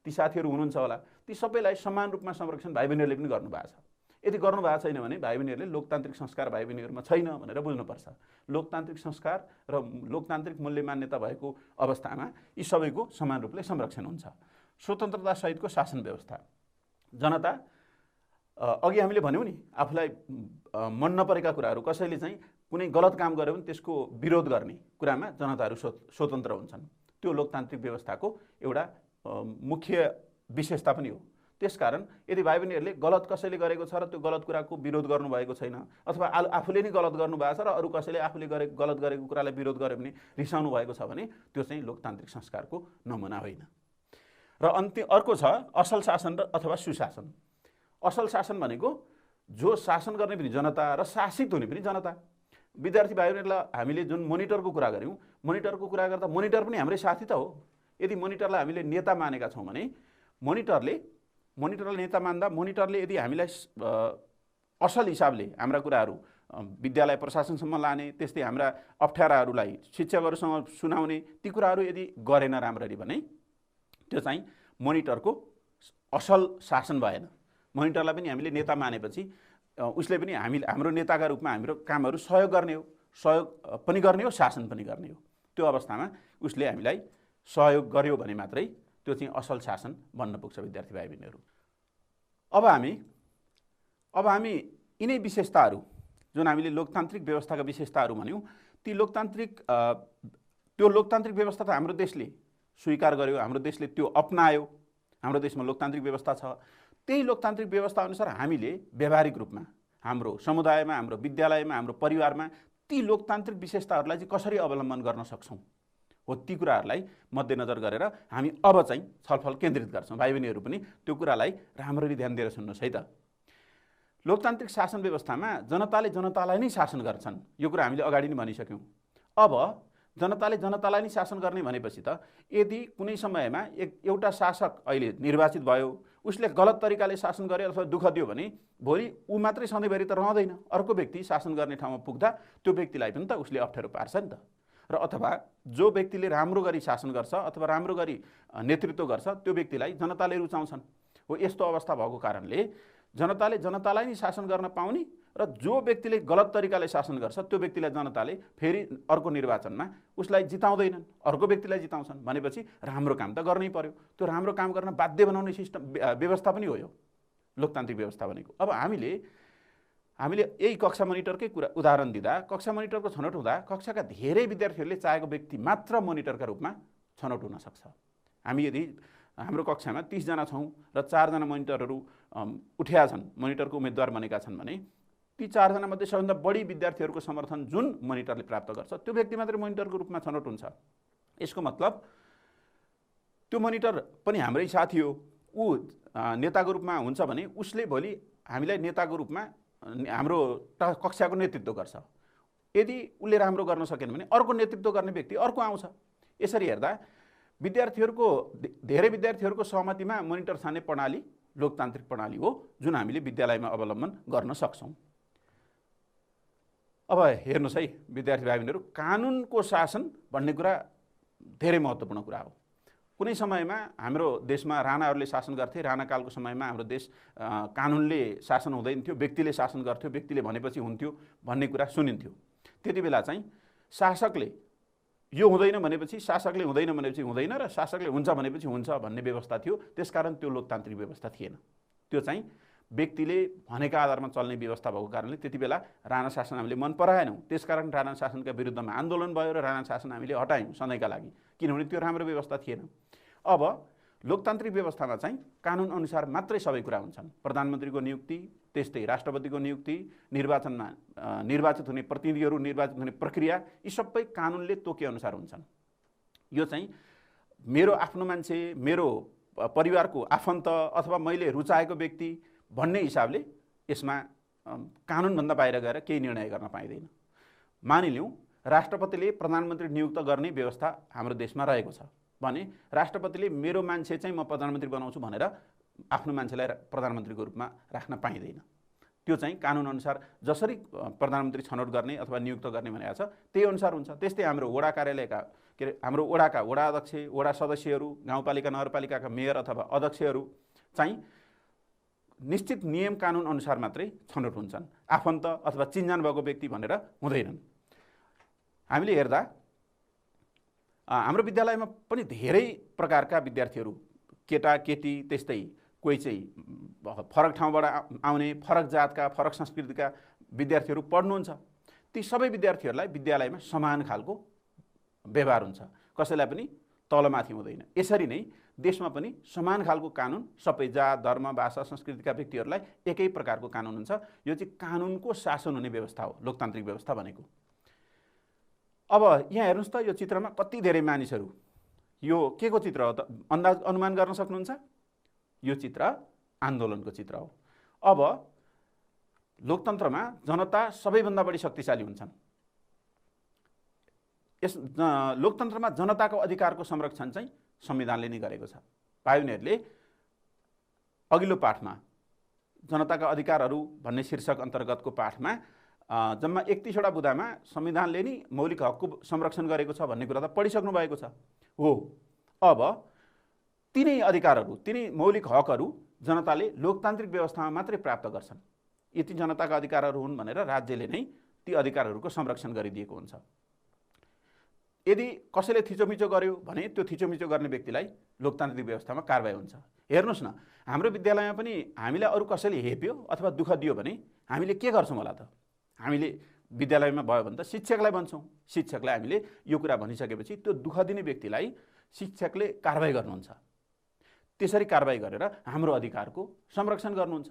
ती साथीहरू हुनुहुन्छ होला, ती सबैलाई समान रूपमा संरक्षण भाइ बहिनीहरूले पनि गर्नुभएको छ। यदि गर्नुभएको छैन भने भाइ बहिनीहरूले लोकतान्त्रिक संस्कार भाइ बहिनीहरूमा छैन भनेर बुझ्नुपर्छ। लोकतान्त्रिक संस्कार र लोकतान्त्रिक मूल्य मान्यता भएको अवस्थामा यी सबैको समान रूपले संरक्षण हुन्छ। स्वतन्त्रता सहितको शासन व्यवस्था। जनता अघि हामीले भन्यौँ नि, आफूलाई मन नपरेका कुराहरू, कसैले चाहिँ कुनै गलत काम गर्यो भने त्यसको विरोध गर्ने कुरामा जनताहरू स्वतन्त्र हुन्छन्। त्यो लोकतान्त्रिक व्यवस्थाको एउटा मुख्य विशेषता पनि हो। त्यसकारण यदि भाइ बहिनीहरूले गलत कसैले गरेको छ र त्यो गलत कुराको विरोध गर्नुभएको छैन, अथवा आफूले नै गलत गर्नुभएको छ र अरू कसैले आफूले गलत गरेको कुरालाई विरोध गर्यो भने रिसाउनु भएको छ भने त्यो चाहिँ लोकतान्त्रिक संस्कारको नमुना होइन। र अर्को छ असल शासन अथवा सुशासन। असल शासन भनेको जो शासन गर्ने पनि जनता र शासित हुने पनि जनता। विद्यार्थी भाइ बहिनीहरूलाई हामीले जुन मोनिटरको कुरा गऱ्यौँ, मोनिटरको कुरा गर्दा मोनिटर पनि हाम्रै साथी त हो। यदि मोनिटरलाई हामीले नेता मानेका छौँ भने मोनिटरलाई नेता मान्दा मोनिटरले यदि हामीलाई असल हिसाबले हाम्रा कुराहरू विद्यालय प्रशासनसम्म लाने, त्यस्तै हाम्रा अप्ठ्याराहरूलाई शिक्षकहरूसँग सुनाउने, ती कुराहरू यदि गरेन राम्ररी भने त्यो चाहिँ मोनिटरको असल शासन भएन। मोनिटरलाई पनि हामीले नेता मानेपछि उसले पनि हाम्रो नेताका रूपमा हाम्रो कामहरू सहयोग गर्ने हो, सहयोग पनि गर्ने हो, शासन पनि गर्ने हो। त्यो अवस्थामा उसले हामीलाई सहयोग गर्यो भने मात्रै त्यो चाहिँ असल शासन बन्न पुग्छ विद्यार्थी भाइ बहिनीहरू। अब हामी यिनै विशेषताहरू जुन हामीले लोकतान्त्रिक व्यवस्थाका विशेषताहरू भन्यौँ, त्यो लोकतान्त्रिक व्यवस्था त हाम्रो देशले स्वीकार गर्यो, हाम्रो देशले त्यो अपनायो, हाम्रो देशमा लोकतान्त्रिक व्यवस्था छ। त्यही लोकतान्त्रिक व्यवस्था अनुसार हामीले व्यावहारिक रूपमा हाम्रो समुदायमा, हाम्रो विद्यालयमा, हाम्रो परिवारमा ती लोकतान्त्रिक विशेषताहरूलाई चाहिँ कसरी अवलम्बन गर्न सक्छौँ हो, ती कुराहरूलाई मध्यनजर गरेर हामी अब चाहिँ छलफल केन्द्रित गर्छौँ। भाइ बहिनीहरू पनि त्यो कुरालाई राम्ररी ध्यान दिएर सुन्नुहोस् है त। लोकतान्त्रिक शासन व्यवस्थामा जनताले जनतालाई नै शासन गर्छन्, यो कुरा हामीले अगाडि नै भनिसक्यौँ। अब जनताले जनतालाई नै शासन गर्ने भनेपछि त यदि कुनै समयमा एउटा शासक अहिले निर्वाचित भयो, उसले गलत तरिकाले शासन गर्यो अथवा दुःख दियो भने भोलि ऊ मात्रै सधैँभरि त रहँदैन, अर्को व्यक्ति शासन गर्ने ठाउँमा पुग्दा त्यो व्यक्तिलाई पनि त उसले अप्ठ्यारो पार्छ नि त। र अथवा जो व्यक्तिले राम्रो गरी शासन गर्छ अथवा राम्रो गरी नेतृत्व गर्छ त्यो व्यक्तिलाई जनताले रुचाउँछन् हो। यस्तो अवस्था भएको कारणले जनताले जनतालाई नै शासन गर्न पाउने र जो व्यक्तिले गलत तरिकाले शासन गर्छ त्यो व्यक्तिलाई जनताले फेरि अर्को निर्वाचनमा उसलाई जिताउँदैनन्, अर्को व्यक्तिलाई जिताउँछन् भनेपछि राम्रो काम त गर्नै पर्यो। त्यो राम्रो काम गर्न बाध्य बनाउने सिस्टम व्यवस्था पनि हो यो लोकतान्त्रिक व्यवस्था भनेको। अब हामीले यही कक्षा मोनिटरकै कुरा उदाहरण दिँदा, कक्षा मोनिटरको छनौट हुँदा कक्षाका धेरै विद्यार्थीहरूले चाहेको व्यक्ति मात्र मोनिटरका रूपमा छनौट हुन सक्छ। हामी यदि हाम्रो कक्षामा 30 जना छौँ र 4 जना मोनिटरहरू उठेका छन्, मोनिटरको उम्मेदवार बनेका छन् भने ती 4 जना मध्ये सबैभन्दा बढी विद्यार्थीहरूको समर्थन जुन मोनिटरले प्राप्त गर्छ त्यो व्यक्ति मात्रै मोनिटरको रूपमा छनौट हुन्छ। यसको मतलब त्यो मोनिटर पनि हाम्रै साथी हो, ऊ नेताको रूपमा हुन्छ भने उसले भोलि हामीलाई नेताको रूपमा हाम्रो कक्षाको नेतृत्व गर्छ। यदि उसले राम्रो गर्न सकेन भने अर्को नेतृत्व गर्ने व्यक्ति अर्को आउँछ। यसरी हेर्दा धेरै विद्यार्थीहरूको सहमतिमा मोनिटर छान्ने प्रणाली लोकतान्त्रिक प्रणाली हो जुन हामीले विद्यालयमा अवलम्बन गर्न सक्छौँ। अब हेर्नुहोस् है विद्यार्थी भाइबहिनीहरू, कानुनको शासन भन्ने कुरा धेरै महत्त्वपूर्ण कुरा हो। कुनै समयमा हाम्रो देशमा राणाहरूले शासन गर्थे, राणाकालको समयमा हाम्रो देश कानुनले शासन हुँदैन थियो, व्यक्तिले शासन गर्थ्यो, व्यक्तिले भनेपछि हुन्थ्यो भन्ने कुरा सुनिन्थ्यो। त्यति बेला चाहिँ शासकले यो हुँदैन भनेपछि शासकले हुँदैन भनेपछि हुँदैन र शासकले हुन्छ भनेपछि हुन्छ भन्ने व्यवस्था थियो। त्यसकारण त्यो लोकतान्त्रिक व्यवस्था थिएन। त्यो चाहिँ व्यक्तिले भनेका आधारमा चल्ने व्यवस्था भएको कारणले त्यति बेला राणा शासन हामीले मन पराएनौँ। त्यसकारण राणा शासनका विरुद्धमा आन्दोलन भयो र राणा शासन हामीले हटायौँ सधैँका लागि, किनभने त्यो राम्रो व्यवस्था थिएन। अब लोकतान्त्रिक व्यवस्थामा चाहिँ कानुन अनुसार मात्रै सबै कुरा हुन्छन्। प्रधानमन्त्रीको नियुक्ति, त्यस्तै राष्ट्रपतिको नियुक्ति, निर्वाचनमा निर्वाचित हुने प्रतिनिधिहरू निर्वाचित हुने प्रक्रिया, यी सबै कानुनले तोके अनुसार हुन्छन्। यो चाहिँ मेरो आफ्नो मान्छे, मेरो परिवारको आफन्त अथवा मैले रुचाएको व्यक्ति भन्ने हिसाबले यसमा कानुनभन्दा बाहिर गएर केही निर्णय गर्न पाइँदैन। मानिलिउँ राष्ट्रपतिले प्रधानमन्त्री नियुक्त गर्ने व्यवस्था हाम्रो देशमा रहेको छ भने राष्ट्रपतिले मेरो मान्छे चाहिँ म प्रधानमन्त्री बनाउँछु भनेर आफ्नो मान्छेलाई प्रधानमन्त्रीको रूपमा राख्न पाइँदैन। त्यो चाहिँ कानुन अनुसार जसरी प्रधानमन्त्री छनौट गर्ने अथवा नियुक्त गर्ने भनेको छ त्यही अनुसार हुन्छ। त्यस्तै हाम्रो वडा कार्यालयका हाम्रो वडाका वडा अध्यक्ष, वडा सदस्यहरू, गाउँपालिका नगरपालिकाका मेयर अथवा अध्यक्षहरू चाहिँ निश्चित नियम कानुन अनुसार मात्रै छनौट हुन्छन्। आफन्त अथवा चिन्जान भएको व्यक्ति भनेर हुँदैनन्। हामीले हेर्दा हाम्रो विद्यालयमा पनि धेरै प्रकारका विद्यार्थीहरू, केटा केटी, त्यस्तै कोही चाहिँ फरक ठाउँबाट आउने, फरक जातका, फरक संस्कृतिका विद्यार्थीहरू पढ्नुहुन्छ। ती सबै विद्यार्थीहरूलाई विद्यालयमा समान खालको व्यवहार हुन्छ, कसैलाई पनि तलमाथि हुँदैन। यसरी नै देशमा पनि समान खालको कानुन सबै जात, धर्म, भाषा, संस्कृतिका व्यक्तिहरूलाई एकै प्रकारको कानुन हुन्छ। यो चाहिँ कानुनको शासन हुने व्यवस्था हो लोकतान्त्रिक व्यवस्था भनेको। अब यहाँ हेर्नुहोस् त यो चित्रमा कति धेरै मानिसहरू, यो के को चित्र हो त अनुमान गर्न सक्नुहुन्छ? यो चित्र आन्दोलनको चित्र हो। अब लोकतन्त्रमा जनता सबैभन्दा बढी शक्तिशाली हुन्छन्। यस लोकतन्त्रमा जनताको अधिकारको संरक्षण चाहिँ संविधानले नै गरेको छ। भाइबहिनीहरूले अघिल्लो पाठमा जनताका अधिकारहरू भन्ने शीर्षक अन्तर्गतको पाठमा जम्मा 31वटा बुँदामा संविधानले नै मौलिक हकको संरक्षण गरेको छ भन्ने कुरा त पढिसक्नु भएको छ हो। अब तिनै अधिकारहरू, तिनै मौलिक हकहरू जनताले लोकतान्त्रिक व्यवस्थामा मात्रै प्राप्त गर्छन्। यति जनताका अधिकारहरू हुन् भनेर राज्यले नै ती अधिकारहरूको संरक्षण गरिदिएको हुन्छ। यदि कसैले थिचोमिचो गर्यो भने त्यो थिचोमिचो गर्ने व्यक्तिलाई लोकतान्त्रिक व्यवस्थामा कारबाही हुन्छ। हेर्नुहोस् न, हाम्रो विद्यालयमा पनि हामीलाई अरू कसैले हेप्यो अथवा दुःख दियो भने हामीले के गर्छौँ होला त? हामीले विद्यालयमा भयो भने त शिक्षकलाई भन्छौँ। शिक्षकलाई हामीले यो कुरा भनिसकेपछि त्यो दुःख दिने व्यक्तिलाई शिक्षकले कारबाही गर्नुहुन्छ। त्यसरी कारबाही गरेर हाम्रो अधिकारको संरक्षण गर्नुहुन्छ।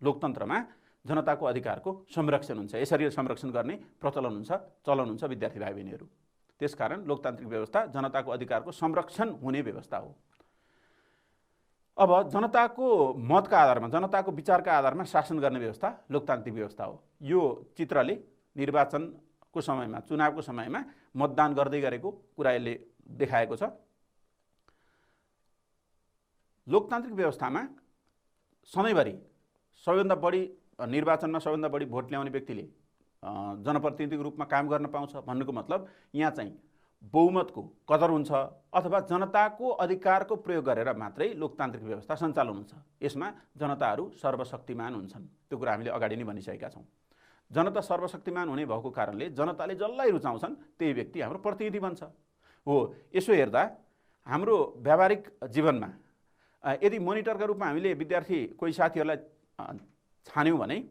लोकतन्त्रमा जनताको अधिकारको संरक्षण हुन्छ। यसरी संरक्षण गर्ने प्रचलन हुन्छ, चलन हुन्छ विद्यार्थी भाइबहिनीहरू। त्यसकारण लोकतान्त्रिक व्यवस्था जनताको अधिकारको संरक्षण हुने व्यवस्था हो। अब जनताको मतका आधारमा, जनताको विचारका आधारमा शासन गर्ने व्यवस्था लोकतान्त्रिक व्यवस्था हो। यो चित्रले निर्वाचनको समयमा, चुनावको समयमा मतदान गर्दै गरेको कुरा यसले देखाएको छ। लोकतान्त्रिक व्यवस्थामा सधैँभरि सबैभन्दा बढी निर्वाचनमा सबैभन्दा बढी भोट ल्याउने व्यक्तिले जनप्रतिनिधिको रूपमा काम गर्न पाउँछ भन्नुको मतलब यहाँ चाहिँ बहुमतको कदर हुन्छ अथवा जनताको अधिकारको प्रयोग गरेर मात्रै लोकतान्त्रिक व्यवस्था सञ्चालन हुन्छ। यसमा जनताहरू सर्वशक्तिमान हुन्छन्। त्यो कुरा हामीले अगाडि नै भनिसकेका छौँ। जनता सर्वशक्तिमान हुने भएको कारणले जनताले जसलाई रुचाउँछन् त्यही व्यक्ति हाम्रो प्रतिनिधि बन्छ। हो, यसो हेर्दा हाम्रो व्यावहारिक जीवनमा यदि मोनिटरका रूपमा हामीले विद्यार्थी कोही साथीहरूलाई छान्यौँ भने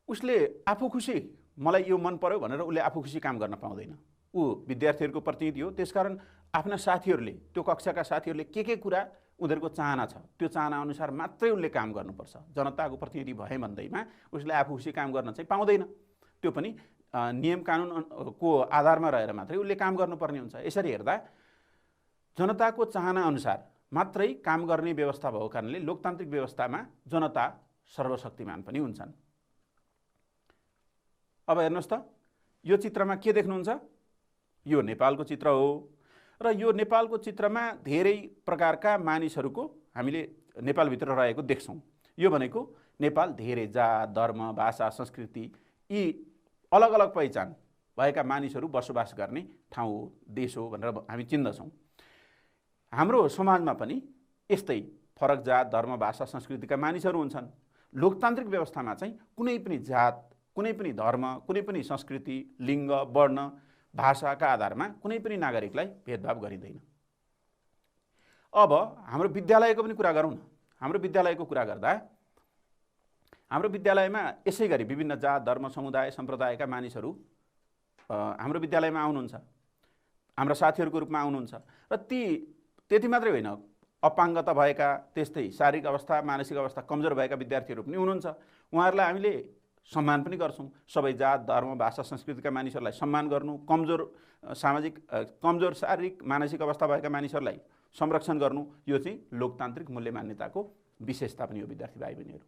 उसले आफू खुसी मलाई यो मन पर्यो भनेर उसले आफू खुसी काम गर्न पाउँदैन। ऊ विद्यार्थीहरूको प्रतिनिधि हो, त्यसकारण आफ्ना साथीहरूले, त्यो कक्षाका साथीहरूले के कुरा उनीहरूको चाहना छ त्यो चाहना अनुसार मात्रै उसले काम गर्नुपर्छ। जनताको प्रतिनिधि भए भन्दैमा उसले आफू खुसी काम गर्न चाहिँ पाउँदैन। त्यो पनि नियम कानुनको आधारमा रहेर मात्रै उसले काम गर्नुपर्ने हुन्छ। यसरी हेर्दा जनताको चाहना अनुसार मात्रै काम गर्ने व्यवस्था भएको कारणले लोकतान्त्रिक व्यवस्थामा जनता सर्वशक्तिमान पनि हुन्छन्। अब हेर्नुहोस् त, यो चित्रमा के देख्नुहुन्छ? यो नेपालको चित्र हो र यो नेपालको चित्रमा धेरै प्रकारका मानिसहरूको हामीले नेपालभित्र रहेको देख्छौँ। यो भनेको नेपाल धेरै जात, धर्म, भाषा, संस्कृति यी अलग अलग पहिचान भएका मानिसहरू बसोबास गर्ने ठाउँ हो, देश हो भनेर हामी चिन्दछौँ। हाम्रो समाजमा पनि यस्तै फरक जात, धर्म, भाषा, संस्कृतिका मानिसहरू हुन्छन्। लोकतान्त्रिक व्यवस्थामा चाहिँ कुनै पनि जात, कुनै पनि धर्म, कुनै पनि संस्कृति, लिङ्ग, वर्ण, भाषाका आधारमा कुनै पनि नागरिकलाई भेदभाव गरिँदैन। अब हाम्रो विद्यालयको पनि कुरा गरौँ न। हाम्रो विद्यालयको कुरा गर्दा हाम्रो विद्यालयमा यसै गरी विभिन्न जात, धर्म, समुदाय, सम्प्रदायका मानिसहरू हाम्रो विद्यालयमा आउनुहुन्छ, हाम्रा साथीहरूको रूपमा आउनुहुन्छ र त्यति मात्रै होइन, अपाङ्गता भएका, त्यस्तै शारीरिक अवस्था, मानसिक अवस्था कमजोर भएका विद्यार्थीहरू पनि हुनुहुन्छ। उहाँहरूलाई हामीले सम्मान पनि गर्छौँ। सबै जात, धर्म, भाषा, संस्कृतिका मानिसहरूलाई सम्मान गर्नु, कमजोर शारीरिक, मानसिक अवस्था भएका मानिसहरूलाई संरक्षण गर्नु, यो चाहिँ लोकतान्त्रिक मूल्य मान्यताको विशेषता पनि हो। विद्यार्थी भाइ बहिनीहरू,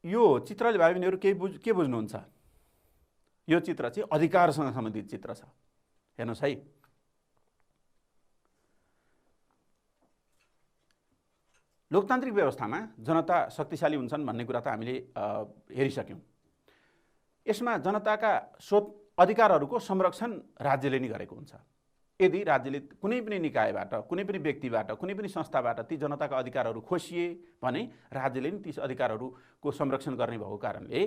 यो चित्रले भाइ बहिनीहरू के बुझ्नुहुन्छ? यो चित्र चाहिँ अधिकारसँग सम्बन्धित चित्र छ। हेर्नुहोस् है, लोकतान्त्रिक व्यवस्थामा जनता शक्तिशाली हुन्छन् भन्ने कुरा त हामीले हेरिसक्यौँ। यसमा जनताका अधिकारहरूको संरक्षण राज्यले नै गरेको हुन्छ। यदि राज्यले कुनै पनि निकायबाट, कुनै पनि व्यक्तिबाट, कुनै पनि संस्थाबाट ती जनताका अधिकारहरू खोसिए भने राज्यले नै ती अधिकारहरूको संरक्षण गर्ने भएको कारणले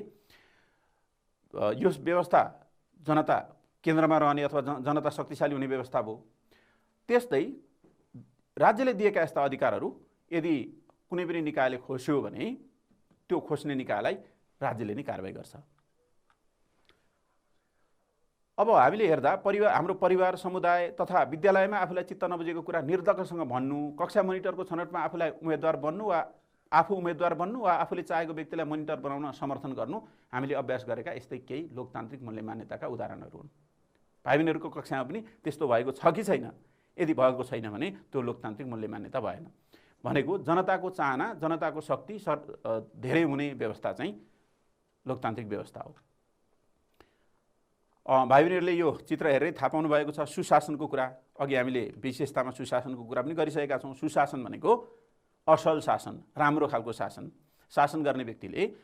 यो व्यवस्था जनता केन्द्रमा रहने अथवा जनता शक्तिशाली हुने व्यवस्था भयो। त्यस्तै राज्यले दिएका यस्ता अधिकारहरू यदि कुनै पनि निकायले खोस्यो भने त्यो खोज्ने निकायलाई राज्यले नै कारबाही गर्छ। अब हामीले हेर्दा हाम्रो परिवार, समुदाय तथा विद्यालयमा आफूलाई चित्त नबुझेको कुरा निर्धक्कसँग भन्नु, कक्षा मोनिटरको छनौटमा आफूलाई उम्मेदवार बन्नु वा आफू उम्मेदवार बन्नु वा आफूले चाहेको व्यक्तिलाई मोनिटर बनाउन समर्थन गर्नु हामीले अभ्यास गरेका यस्तै केही लोकतान्त्रिक मूल्य मान्यताका उदाहरणहरू हुन्। भाइ बहिनीहरूको कक्षामा पनि त्यस्तो भएको छ कि छैन? यदि भएको छैन भने त्यो लोकतान्त्रिक मूल्य मान्यता भएन। भनेको जनताको चाहना, जनताको शक्ति धेरै हुने व्यवस्था चाहिँ लोकतान्त्रिक व्यवस्था हो। भाइ बहिनीहरूले यो चित्र हेरेरै थाहा पाउनु भएको छ सुशासनको कुरा। अघि हामीले विशेषतामा सुशासनको कुरा पनि गरिसकेका छौँ। सुशासन भनेको असल शासन, राम्रो खालको शासन। शासन गर्ने व्यक्तिले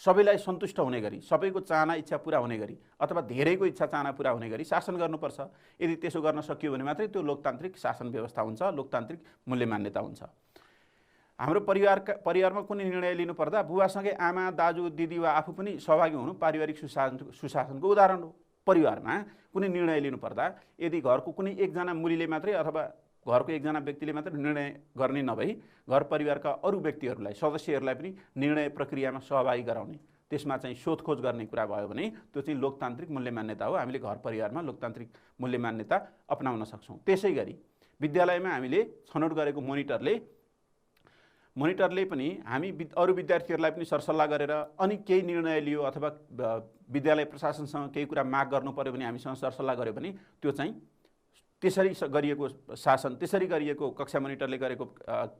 सबैलाई सन्तुष्ट हुने गरी, सबैको चाहना इच्छा पुरा हुने गरी अथवा धेरैको इच्छा चाहना पुरा हुने गरी शासन गर्नुपर्छ। यदि त्यसो गर्न सकियो भने मात्रै त्यो लोकतान्त्रिक शासन व्यवस्था हुन्छ, लोकतान्त्रिक मूल्य मान्यता हुन्छ। हाम्रो परिवारमा कुनै निर्णय लिनुपर्दा बुवासँगै आमा, दाजु, दिदी वा आफू पनि सहभागी हुनु पारिवारिक सुशासनको उदाहरण हो। परिवारमा कुनै निर्णय लिनुपर्दा यदि घरको कुनै एकजना मुलीले मात्रै अथवा घरको एकजना व्यक्तिले मात्रै निर्णय गर्ने नभई घर परिवारका अरू व्यक्तिहरूलाई, सदस्यहरूलाई पनि निर्णय प्रक्रियामा सहभागी गराउने, त्यसमा चाहिँ सोधखोज गर्ने कुरा भयो भने त्यो चाहिँ लोकतान्त्रिक मूल्य मान्यता हो। हामीले घर परिवारमा लोकतान्त्रिक मूल्य मान्यता अपनाउन सक्छौँ। त्यसै गरी विद्यालयमा हामीले छनौट गरेको मोनिटरले पनि हामी अरू विद्यार्थीहरूलाई पनि सरसल्लाह गरेर अनि केही निर्णय लियो अथवा विद्यालय प्रशासनसँग केही कुरा माग गर्नु पर्यो भने हामीसँग सरसल्लाह गर्यो भने त्यो चाहिँ त्यसरी गरिएको शासन, त्यसरी गरिएको कक्षा मोनिटरले गरेको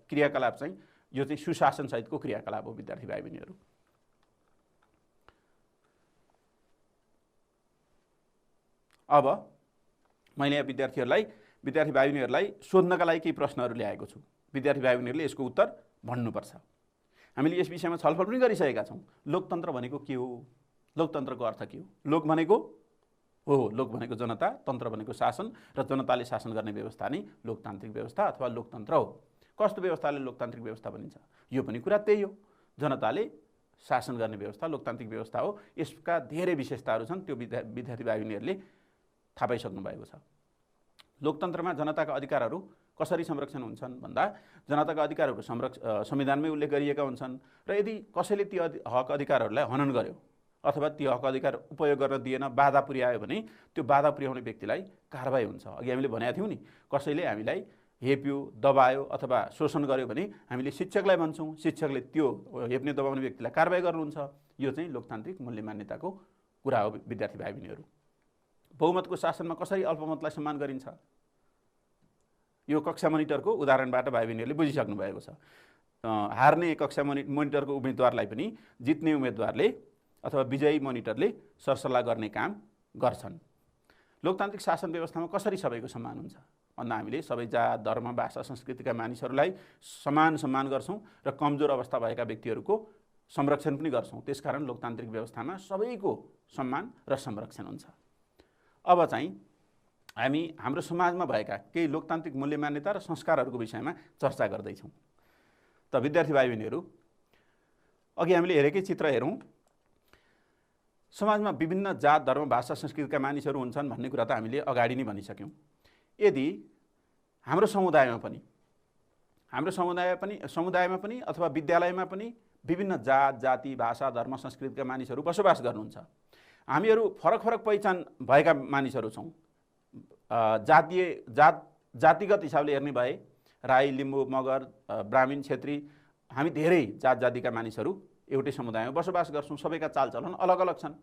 क्रियाकलाप चाहिँ यो चाहिँ सुशासन सहितको क्रियाकलाप हो। विद्यार्थी भाइ बहिनीहरू, अब मैले यहाँ विद्यार्थी भाइ बहिनीहरूलाई सोध्नका लागि केही प्रश्नहरू ल्याएको छु। विद्यार्थी भाइ बहिनीहरूले यसको उत्तर भन्नुपर्छ। हामीले यस विषयमा छलफल पनि गरिसकेका छौँ। लोकतन्त्र भनेको के हो? लोकतन्त्रको अर्थ के हो? लोक भनेको जनता, तन्त्र भनेको शासन र जनताले शासन गर्ने व्यवस्था नै लोकतान्त्रिक व्यवस्था अथवा लोकतन्त्र हो। कस्तो व्यवस्थाले लोकतान्त्रिक व्यवस्था भनिन्छ? यो पनि कुरा त्यही हो। जनताले शासन गर्ने व्यवस्था लोकतान्त्रिक व्यवस्था हो। यसका धेरै विशेषताहरू छन्, त्यो विद्यार्थी भाइ बहिनीहरूले थाहा पाइसक्नु भएको छ। लोकतन्त्रमा जनताका अधिकारहरू कसरी संरक्षण हुन्छन् भन्दा जनताका अधिकारहरू संविधानमै उल्लेख गरिएका हुन्छन् र यदि कसैले ती हक अधिकारहरूलाई हनन गर्यो अथवा ती हक अधिकार उपयोग गर्न दिएन, बाधा पुर्यायो भने त्यो बाधा पुर्याउने व्यक्तिलाई कारबाही हुन्छ। अघि हामीले भनेका थियौँ नि, कसैले हामीलाई हेप्यो, दबायो अथवा शोषण गर्यो भने हामीले शिक्षकलाई भन्छौँ, शिक्षकले त्यो हेप्ने दबाउने व्यक्तिलाई कारबाही गर्नुहुन्छ। यो चाहिँ लोकतान्त्रिक मूल्य मान्यताको कुरा हो। विद्यार्थी भाइ बहिनीहरू, बहुमतको शासनमा कसरी अल्पमतलाई सम्मान गरिन्छ, यो कक्षा मोनिटरको उदाहरणबाट भाइ बहिनीहरूले बुझिसक्नु भएको छ। हार्ने कक्षा मोनिटरको उम्मेदवारलाई पनि जित्ने उम्मेदवारले अथवा विजयी मोनिटरले सरसल्लाह गर्ने काम गर्छन्। लोकतान्त्रिक शासन व्यवस्थामा कसरी सबैको सम्मान हुन्छ भन्दा हामीले सबै जात, धर्म, भाषा, संस्कृतिका मानिसहरूलाई समान सम्मान गर्छौँ र कमजोर अवस्था भएका व्यक्तिहरूको संरक्षण पनि गर्छौँ। त्यसकारण लोकतान्त्रिक व्यवस्थामा सबैको सम्मान र संरक्षण हुन्छ। अब चाहिँ हामी हाम्रो समाजमा भएका केही लोकतान्त्रिक मूल्य मान्यता र संस्कारहरूको विषयमा चर्चा गर्दैछौँ। त विद्यार्थी भाइ बहिनीहरू, अघि हामीले हेरेकै चित्र हेरौँ। समाजमा विभिन्न जात, धर्म, भाषा, संस्कृतिका मानिसहरू हुन्छन् भन्ने कुरा त हामीले अगाडि नै भनिसक्यौँ। यदि हाम्रो समुदायमा पनि अथवा विद्यालयमा पनि विभिन्न जात, जाति, भाषा, धर्म, संस्कृतिका मानिसहरू बसोबास गर्नुहुन्छ। हामीहरू फरक फरक पहिचान भएका मानिसहरू छौँ। जातिगत हिसाबले हेर्ने भए राई, लिम्बू, मगर, ब्राह्मण, क्षेत्री, हामी धेरै जात जातिका मानिसहरू एउटै समुदायमा बसोबास गर्छौँ। सबैका चालचलन अलग अलग छन्।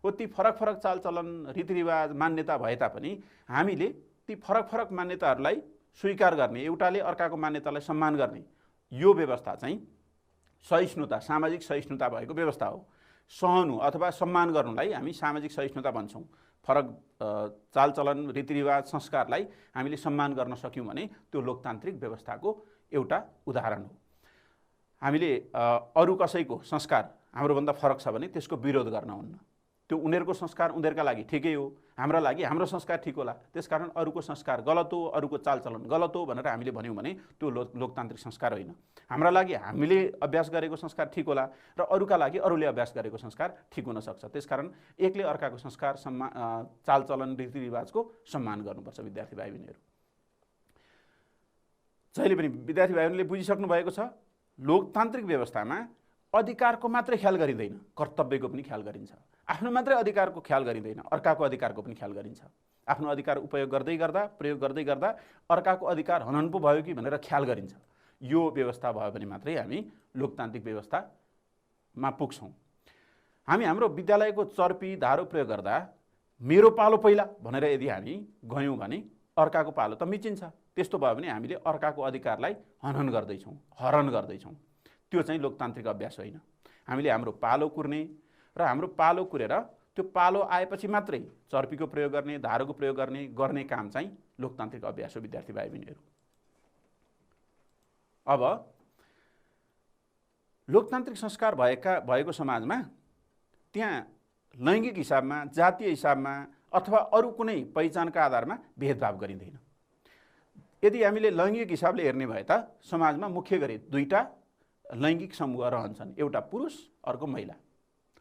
हो ती फरक फरक चालचलन, रीतिरिवाज, मान्यता भए तापनि हामीले ती फरक फरक मान्यताहरूलाई स्वीकार गर्ने, एउटाले अर्काको मान्यतालाई सम्मान गर्ने यो व्यवस्था चाहिँ सहिष्णुता, सामाजिक सहिष्णुता भएको व्यवस्था हो। सहनु अथवा सम्मान गर्नुलाई हामी सामाजिक सहिष्णुता भन्छौँ। फरक चालचलन, रीतिरिवाज, संस्कारलाई हामीले सम्मान गर्न सक्यौँ भने त्यो लोकतान्त्रिक व्यवस्थाको एउटा उदाहरण हो। हामीले अरू कसैको संस्कार हाम्रोभन्दा फरक छ भने त्यसको विरोध गर्न हुन्न। त्यो उनीहरूको संस्कार उनीहरूका लागि ठिकै हो, हाम्रा लागि हाम्रो संस्कार ठिक होला। त्यसकारण अरूको संस्कार गलत हो, अरूको चालचलन गलत हो भनेर हामीले भन्यौँ भने त्यो लोकतान्त्रिक संस्कार होइन। हाम्रा लागि हामीले अभ्यास गरेको संस्कार ठिक होला र अरूका लागि अरूले अभ्यास गरेको संस्कार ठिक हुन सक्छ। त्यसकारण एकले अर्काको संस्कार, चालचलन, रीतिरिवाजको सम्मान गर्नुपर्छ। विद्यार्थी भाइ बहिनीहरू, जहिले पनि विद्यार्थी भाइ बहिनीले बुझिसक्नु भएको छ, लोकतान्त्रिक व्यवस्थामा अधिकारको मात्रै ख्याल गरिँदैन, कर्तव्यको पनि ख्याल गरिन्छ। आफ्नो मात्रै अधिकारको ख्याल गरिँदैन, अर्काको अधिकारको पनि ख्याल गरिन्छ। आफ्नो अधिकार प्रयोग गर्दै गर्दा अर्काको अधिकार हनन पो भयो कि भनेर ख्याल गरिन्छ। यो व्यवस्था भयो भने मात्रै हामी लोकतान्त्रिक व्यवस्थामा पुग्छौँ। हाम्रो विद्यालयको चर्पी, धारो प्रयोग गर्दा मेरो पालो पहिला भनेर यदि हामी गयौँ भने अर्काको पालो त मिचिन्छ। त्यस्तो भयो भने हामीले अर्काको अधिकारलाई हनन गर्दैछौँ, हरण गर्दैछौँ। त्यो चाहिँ लोकतान्त्रिक अभ्यास होइन। हामीले हाम्रो पालो कुर्ने र हाम्रो पालो कुरेर त्यो पालो आएपछि मात्रै चर्पीको प्रयोग गर्ने, धारोको प्रयोग गर्ने काम चाहिँ लोकतान्त्रिक अभ्यास हो। विद्यार्थी भाइ बहिनीहरू, अब लोकतान्त्रिक संस्कार भएको समाजमा त्यहाँ लैङ्गिक हिसाबमा, जातीय हिसाबमा अथवा अरू कुनै पहिचानका आधारमा भेदभाव गरिँदैन। यदि हामीले लैङ्गिक हिसाबले हेर्ने भए त समाजमा मुख्य गरी दुईटा लैङ्गिक समूह रहन्छन्, एउटा पुरुष, अर्को महिला।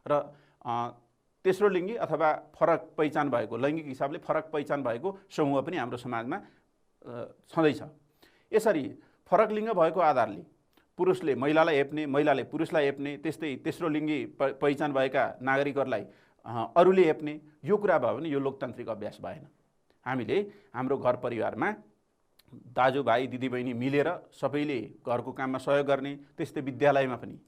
र तेस्रो लिङ्गी अथवा फरक पहिचान भएको, लैङ्गिक हिसाबले फरक पहिचान भएको समूह पनि हाम्रो समाजमा छँदैछ। यसरी फरक लिङ्ग भएको आधारले पुरुषले महिलालाई हेप्ने, महिलाले पुरुषलाई हेप्ने, त्यस्तै तेस्रो लिङ्गी पहिचान भएका नागरिकहरूलाई अरूले हेप्ने, यो कुरा भयो भने यो लोकतान्त्रिक अभ्यास भएन। हामीले हाम्रो घर परिवारमा दाजुभाइ, दिदीबहिनी मिलेर सबैले घरको काममा सहयोग गर्ने, त्यस्तै विद्यालयमा पनि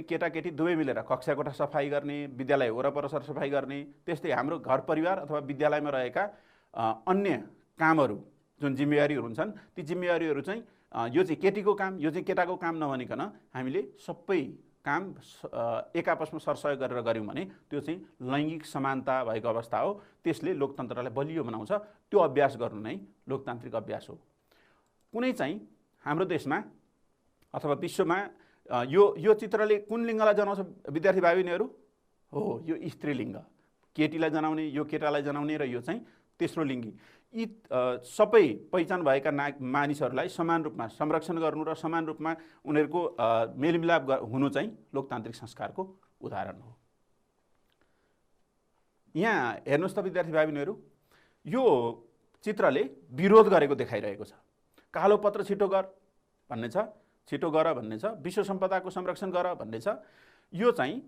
केटाकेटी दुवै मिलेर कक्षा कोठा सफाइ गर्ने, विद्यालय वरपर सरसफाइ गर्ने, त्यस्तै हाम्रो घर परिवार अथवा विद्यालयमा रहेका अन्य कामहरू जुन जिम्मेवारीहरू हुन्छन्, ती जिम्मेवारीहरू चाहिँ यो चाहिँ केटीको काम, यो चाहिँ केटाको काम नभनिकन हामीले सबै काम एक आपसमा सरसहयोग गरेर गऱ्यौँ भने त्यो चाहिँ लैङ्गिक समानता भएको अवस्था हो। त्यसले लोकतन्त्रलाई बलियो बनाउँछ। त्यो अभ्यास गर्नु नै लोकतान्त्रिक अभ्यास हो। कुनै चाहिँ हाम्रो देशमा अथवा विश्वमा यो चित्रले कुन लिङ्गलाई जनाउँछ विद्यार्थी भाइ बहिनीहरू? हो, यो स्त्रीलिङ्ग। केटीलाई जनाउने, यो केटालाई जनाउने र यो चाहिँ तेस्रो लिङ्गी। यी सबै पहिचान भएका मानिसहरूलाई समान रूपमा संरक्षण गर्नु र समान रूपमा उनीहरूको मेलमिलाप हुनु चाहिँ लोकतान्त्रिक संस्कारको उदाहरण हो। यहाँ हेर्नुहोस् त विद्यार्थी भाइ बहिनीहरू, यो चित्रले विरोध गरेको देखाइरहेको छ। कालो पत्र छिटो गर भन्ने छ, छिटो गर भन्ने छ, विश्व सम्पदाको संरक्षण गर भन्ने छ। यो चाहिँ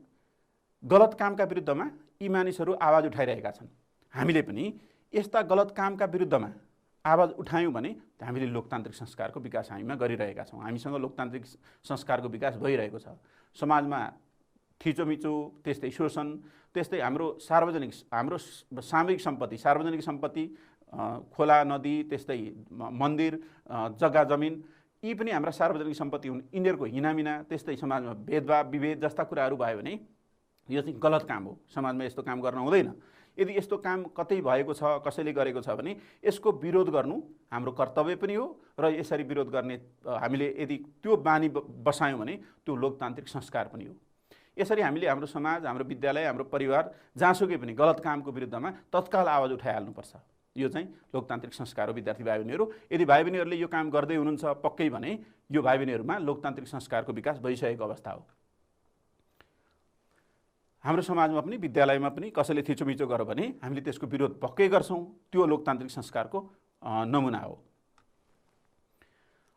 गलत कामका विरुद्धमा यी मानिसहरू आवाज उठाइरहेका छन्। हामीले पनि यस्ता गलत कामका विरुद्धमा आवाज उठायौँ भने हामीले लोकतान्त्रिक संस्कारको विकास हामीमा गरिरहेका छौँ। हामीसँग लोकतान्त्रिक संस्कारको विकास भइरहेको छ। समाजमा थिचोमिचो, त्यस्तै शोषण, त्यस्तै हाम्रो सामूहिक सम्पत्ति, सार्वजनिक सम्पत्ति, खोला नदी, त्यस्तै मन्दिर, जग्गा जमिन, यी पनि हाम्रा सार्वजनिक सम्पत्ति हुन्। यिनीहरूको हिनामिना, त्यस्तै समाजमा भेदभाव विभेद जस्ता कुराहरू भयो भने यो चाहिँ गलत काम हो। समाजमा यस्तो काम गर्न हुँदैन। यदि यस्तो काम कतै भएको छ, कसैले गरेको छ भने यसको विरोध गर्नु हाम्रो कर्तव्य पनि हो र यसरी विरोध गर्ने हामीले यदि त्यो बानी बसायौँ भने त्यो लोकतान्त्रिक संस्कार पनि हो। यसरी हामीले हाम्रो समाज, हाम्रो विद्यालय, हाम्रो परिवार जहाँसुकै पनि गलत कामको विरुद्धमा तत्काल आवाज उठाइहाल्नुपर्छ। यो चाहिँ लोकतान्त्रिक संस्कार हो विद्यार्थी भाइ बहिनीहरू। यदि भाइ बहिनीहरूले यो काम गर्दै हुनुहुन्छ पक्कै भने यो भाइ बहिनीहरूमा लोकतान्त्रिक संस्कारको विकास भइसकेको अवस्था हो। हाम्रो समाजमा पनि विद्यालयमा पनि कसैले थिचोमिचो गर्यो भने हामीले त्यसको विरोध पक्कै गर्छौँ। त्यो लोकतान्त्रिक संस्कारको नमुना हो।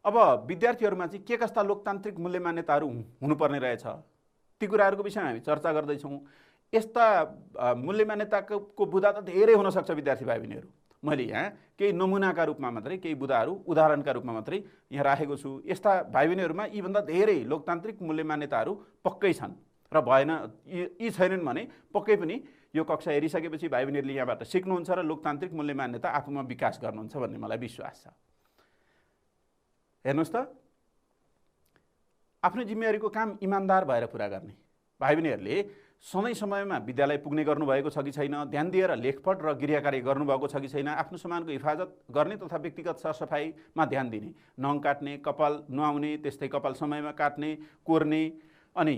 अब विद्यार्थीहरूमा चाहिँ के कस्ता लोकतान्त्रिक मूल्य मान्यताहरू हुनुपर्ने रहेछ ती कुराहरूको विषयमा हामी चर्चा गर्दैछौँ। यस्ता मूल्य मान्यताको बुदा त धेरै हुनसक्छ विद्यार्थी भाइ बहिनीहरू। मैले यहाँ केही नमुनाका रूपमा मात्रै, केही बुदाहरू उदाहरणका रूपमा मात्रै यहाँ राखेको छु। यस्ता भाइ बहिनीहरूमा यीभन्दा धेरै लोकतान्त्रिक मूल्य मान्यताहरू पक्कै छन् र भएन यी छैनन् भने पक्कै पनि यो कक्षा हेरिसकेपछि भाइ बहिनीहरूले यहाँबाट सिक्नुहुन्छ र लोकतान्त्रिक मूल्य मान्यता आफूमा विकास गर्नुहुन्छ भन्ने मलाई विश्वास छ। हेर्नुहोस् त, आफ्नो जिम्मेवारीको काम इमान्दार भएर पुरा गर्ने। भाइ बहिनीहरूले सधैँ समयमा विद्यालय पुग्ने गर्नुभएको छ कि छैन, ध्यान दिएर लेखपढ र गृहकार्य गर्नुभएको छ कि छैन, आफ्नो समानको हिफाजत गर्ने तथा व्यक्तिगत सरसफाइमा ध्यान दिने, नङ काट्ने, कपाल नुहाउने, त्यस्तै कपाल समयमा काट्ने, कोर्ने अनि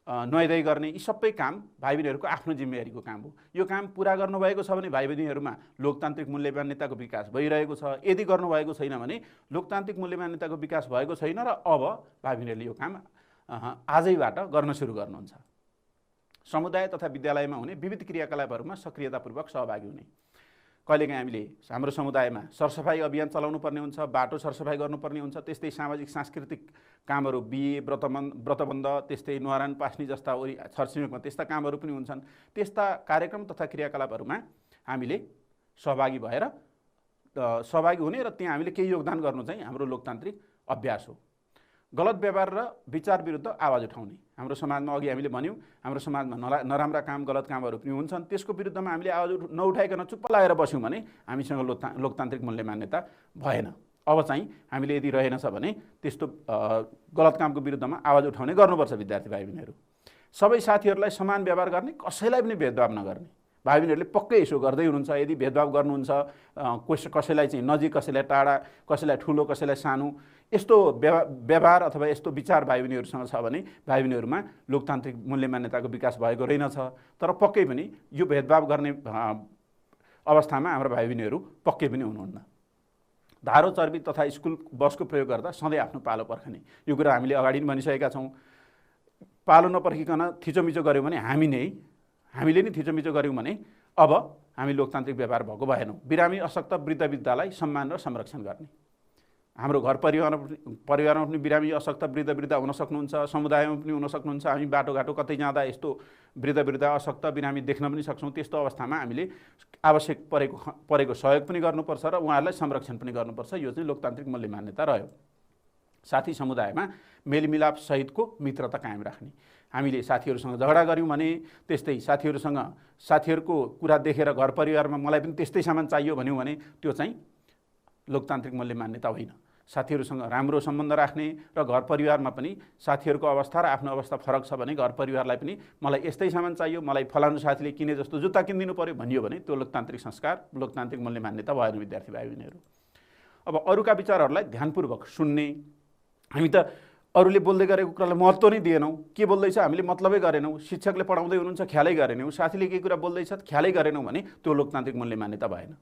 नुहाइधुवाइ गर्ने, यी सबै काम भाइ बहिनीहरूको आफ्नो जिम्मेवारीको काम हो। यो काम पुरा गर्नुभएको छ भने भाइ बहिनीहरूमा लोकतान्त्रिक मूल्य मान्यताको विकास भइरहेको छ। यदि गर्नुभएको छैन भने लोकतान्त्रिक मूल्य मान्यताको विकास भएको छैन र अब भाइ बहिनीहरूले यो काम आजैबाट गर्न सुरु गर्नुहुन्छ। समुदाय तथा विद्यालयमा हुने विविध क्रियाकलापहरूमा सक्रियतापूर्वक सहभागी हुने। कहिलेकाहीँ हामीले हाम्रो समुदायमा सरसफाइ अभियान चलाउनु पर्ने हुन्छ, बाटो सरसफाइ गर्नुपर्ने हुन्छ, त्यस्तै सामाजिक सांस्कृतिक कामहरू, बिहे, व्रतबन्ध, त्यस्तै न्वारान पास्ने जस्ता छरछिमेकमा त्यस्ता कामहरू पनि हुन्छन्। त्यस्ता कार्यक्रम तथा क्रियाकलापहरूमा हामीले सहभागी हुने र त्यहाँ हामीले केही योगदान गर्नु चाहिँ हाम्रो लोकतान्त्रिक अभ्यास हो। गलत व्यवहार र विचार विरुद्ध आवाज उठाउने। हाम्रो समाजमा अघि हामीले भन्यौँ, हाम्रो समाजमा नराम्रा काम, गलत कामहरू पनि हुन्छन्। त्यसको विरुद्धमा हामीले आवाज नउठाइकन चुप्प लागेर बस्यौँ भने हामीसँग लोकतान्त्रिक मूल्य मान्यता भएन। अब चाहिँ हामीले यदि रहेनछ भने त्यस्तो गलत कामको विरुद्धमा आवाज उठाउने गर्नुपर्छ विद्यार्थी भाइ बहिनीहरू। सबै साथीहरूलाई समान व्यवहार गर्ने, कसैलाई पनि भेदभाव नगर्ने। भाइ बहिनीहरूले पक्कै यसो गर्दै हुनुहुन्छ। यदि भेदभाव गर्नुहुन्छ, कसैलाई चाहिँ नजिक, कसैलाई टाढा, कसैलाई ठुलो, कसैलाई सानो, यस्तो व्यवहार अथवा यस्तो विचार भाइ बहिनीहरूसँग छ भने भाइ बहिनीहरूमा लोकतान्त्रिक मूल्य मान्यताको विकास भएको रहेनछ। तर पक्कै पनि यो भेदभाव गर्ने अवस्थामा हाम्रो भाइ बहिनीहरू पक्कै पनि हुनुहुन्न। धारो, चर्बी तथा स्कुल बसको प्रयोग गर्दा सधैँ आफ्नो पालो पर्खने। यो कुरा हामीले अगाडि नै भनिसकेका छौँ। पालो नपर्खिकन थिचोमिचो गऱ्यौँ भने हामीले नै थिचोमिचो गऱ्यौँ भने अब हामी लोकतान्त्रिक व्यवहार भएको भएनौँ। बिरामी, अशक्त, वृद्धलाई सम्मान र संरक्षण गर्ने। हाम्रो घर परिवारमा पनि बिरामी, अशक्त, वृद्ध हुन सक्नुहुन्छ, समुदायमा पनि हुन सक्नुहुन्छ। हामी बाटोघाटो कतै जाँदा यस्तो वृद्ध, अशक्त, बिरामी देख्न पनि सक्छौँ। त्यस्तो अवस्थामा हामीले आवश्यक परेको सहयोग पनि गर्नुपर्छ र उहाँहरूलाई संरक्षण पनि गर्नुपर्छ। यो चाहिँ लोकतान्त्रिक मूल्य मान्यता रह्यो। साथी समुदायमा मेलमिलाप सहितको मित्रता कायम राख्ने। हामीले साथीहरूसँग झगडा गऱ्यौँ भने त्यस्तै साथीहरूको कुरा देखेर घर परिवारमा मलाई पनि त्यस्तै सामान चाहियो भन्यौँ भने त्यो चाहिँ लोकतान्त्रिक मूल्य मान्यता होइन। साथीहरूसँग राम्रो सम्बन्ध राख्ने र घर परिवारमा पनि साथीहरूको अवस्था र आफ्नो अवस्था फरक छ भने घर परिवारलाई पनि मलाई यस्तै सामान चाहियो, मलाई फलानु साथीले किने जस्तो जुत्ता किनिदिनु पर्यो भनियो भने त्यो लोकतान्त्रिक संस्कार, लोकतान्त्रिक मूल्य मान्यता भएन विद्यार्थी भाइ बहिनीहरू। अब अरूका विचारहरूलाई ध्यानपूर्वक सुन्ने। हामी त अरूले बोल्दै गरेको कुरालाई महत्त्व नै दिएनौँ। के बोल्दैछ हामीले मतलबै गरेनौँ। शिक्षकले पढाउँदै हुनुहुन्छ, ख्यालै गरेनौँ। साथीले केही कुरा बोल्दैछ, ख्यालै गरेनौँ भने त्यो लोकतान्त्रिक मूल्य मान्यता भएन।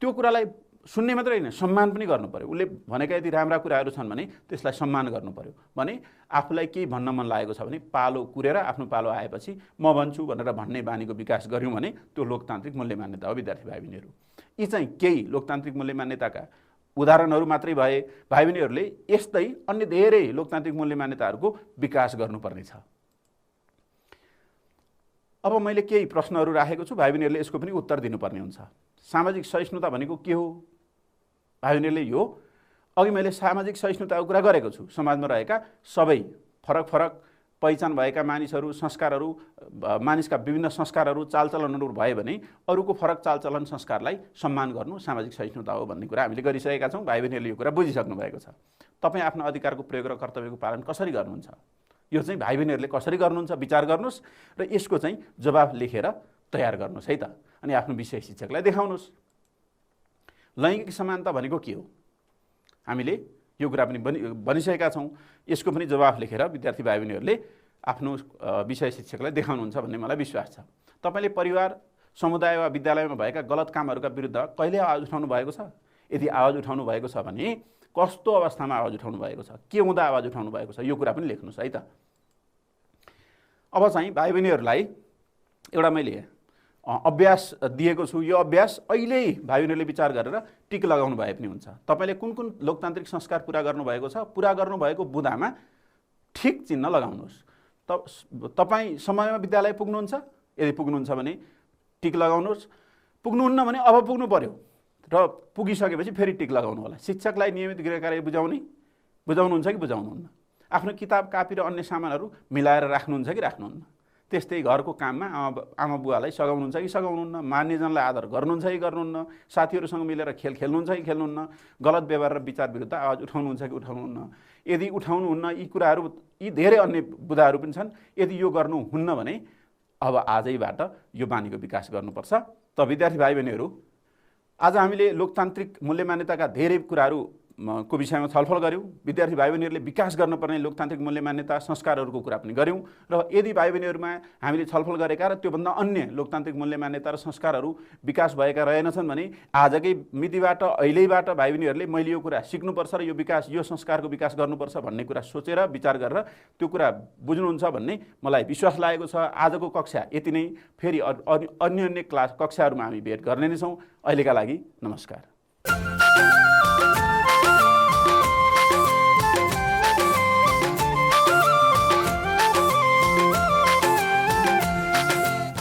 त्यो कुरालाई सुन्ने मात्रै होइन, सम्मान पनि गर्नु पर्यो। उसले भनेका यदि राम्रा कुराहरू छन् भने त्यसलाई सम्मान गर्नु पर्यो। भने आफूलाई केही भन्न मन लागेको छ भने पालो कुरेर आफ्नो पालो आएपछि म भन्छु भनेर भन्ने बानीको विकास गऱ्यौँ भने त्यो लोकतान्त्रिक मूल्य मान्यता हो विद्यार्थी भाइ बहिनीहरू। यी चाहिँ केही लोकतान्त्रिक मूल्य मान्यताका उदाहरणहरू मात्रै भए भाइ बहिनीहरूले यस्तै अन्य धेरै लोकतान्त्रिक मूल्य मान्यताहरूको विकास गर्नुपर्ने छ। अब मैले केही प्रश्नहरू राखेको छु, भाइ बहिनीहरूले यसको पनि उत्तर दिनुपर्ने हुन्छ। सामाजिक सहिष्णुता भनेको के हो? भाइ बहिनीहरूले यो अघि मैले सामाजिक सहिष्णुताको कुरा गरेको छु। समाजमा रहेका सबै फरक फरक पहिचान भएका मानिसहरू, संस्कारहरू, मानिसका विभिन्न संस्कारहरू, चालचलनहरू भयो भने अरूको फरक चालचलन संस्कारलाई सम्मान गर्नु सामाजिक सहिष्णुता हो भन्ने कुरा हामीले गरिसकेका छौँ। भाइ बहिनीहरूले यो कुरा बुझिसक्नु भएको छ। तपाईँ आफ्नो अधिकारको प्रयोग र कर्तव्यको पालन कसरी गर्नुहुन्छ, यो चाहिँ भाइ बहिनीहरूले कसरी गर्नुहुन्छ विचार गर्नुहोस् र यसको चाहिँ जवाफ लेखेर तयार गर्नुहोस् है त। अनि आफ्नो विषय शिक्षकलाई देखाउनुहोस्। लैङ्गिक समानता भनेको के हो? हामीले यो कुरा पनि भनिसकेका छौँ। यसको पनि जवाफ लेखेर विद्यार्थी भाइ बहिनीहरूले आफ्नो विषय शिक्षकलाई देखाउनुहुन्छ भन्ने मलाई विश्वास छ। तपाईँले परिवार, समुदाय वा विद्यालयमा भएका गलत कामहरूका विरुद्ध कहिले आवाज उठाउनु भएको छ? यदि आवाज उठाउनु भएको छ भने कस्तो अवस्थामा आवाज उठाउनु भएको छ, के हुँदा आवाज उठाउनु भएको छ, यो कुरा पनि लेख्नुहोस् है त। अब चाहिँ भाइ बहिनीहरूलाई एउटा मैले अभ्यास दिएको छु। यो अभ्यास अहिले भाइ बहिनीहरूले विचार गरेर टिक लगाउनु भए पनि हुन्छ। तपाईँले कुन कुन लोकतान्त्रिक संस्कार पुरा गर्नुभएको छ, पुरा गर्नुभएको बुँदामा ठिक चिन्ह लगाउनुहोस्। तपाईँ समयमा विद्यालय पुग्नुहुन्छ? यदि पुग्नुहुन्छ भने टिक लगाउनुहोस्। पुग्नुहुन्न भने अब पुग्नु पर्यो र पुगिसकेपछि फेरि टिक लगाउनु होला। शिक्षकलाई नियमित गृह कार्य बुझाउनुहुन्छ कि बुझाउनुहुन्न? आफ्नो किताब कापी र अन्य सामानहरू मिलाएर राख्नुहुन्छ कि राख्नुहुन्न? त्यस्तै घरको काममा आमा बुवालाई सघाउनुहुन्छ कि सघाउनुहुन्न? मान्यजनलाई आदर गर्नुहुन्छ कि गर्नुहुन्न? साथीहरूसँग मिलेर खेल खेल्नुहुन्छ कि खेल्नुहुन्न? गलत व्यवहार र विचार विरुद्ध आवाज उठाउनुहुन्छ कि उठाउनुहुन्न? यदि उठाउनुहुन्न, यी कुराहरू, यी धेरै अन्य बुदाहरू पनि छन्। यदि यो गर्नुहुन्न भने अब आजैबाट यो बानीको विकास गर्नुपर्छ। त विद्यार्थी भाइ बहिनीहरू, आज हामीले लोकतान्त्रिक मूल्य मान्यताका धेरै कुराहरू को विषयमा छलफल गऱ्यौँ। विद्यार्थी भाइ बहिनीहरूले विकास गर्नुपर्ने लोकतान्त्रिक मूल्य मान्यता संस्कारहरूको कुरा पनि गऱ्यौँ र यदि भाइ बहिनीहरूमा हामीले छलफल गरेका र त्योभन्दा अन्य लोकतान्त्रिक मूल्य मान्यता र संस्कारहरू विकास भएका रहेनछन् भने आजकै मितिबाट, अहिलेबाट भाइ बहिनीहरूले मैले यो कुरा सिक्नुपर्छ र यो विकास, यो संस्कारको विकास गर्नुपर्छ भन्ने कुरा सोचेर विचार गरेर त्यो कुरा बुझ्नुहुन्छ भन्ने मलाई विश्वास लागेको छ। आजको कक्षा यति नै। फेरि अन्य कक्षाहरूमा हामी भेट गर्ने नै छौँ। अहिलेका लागि नमस्कार।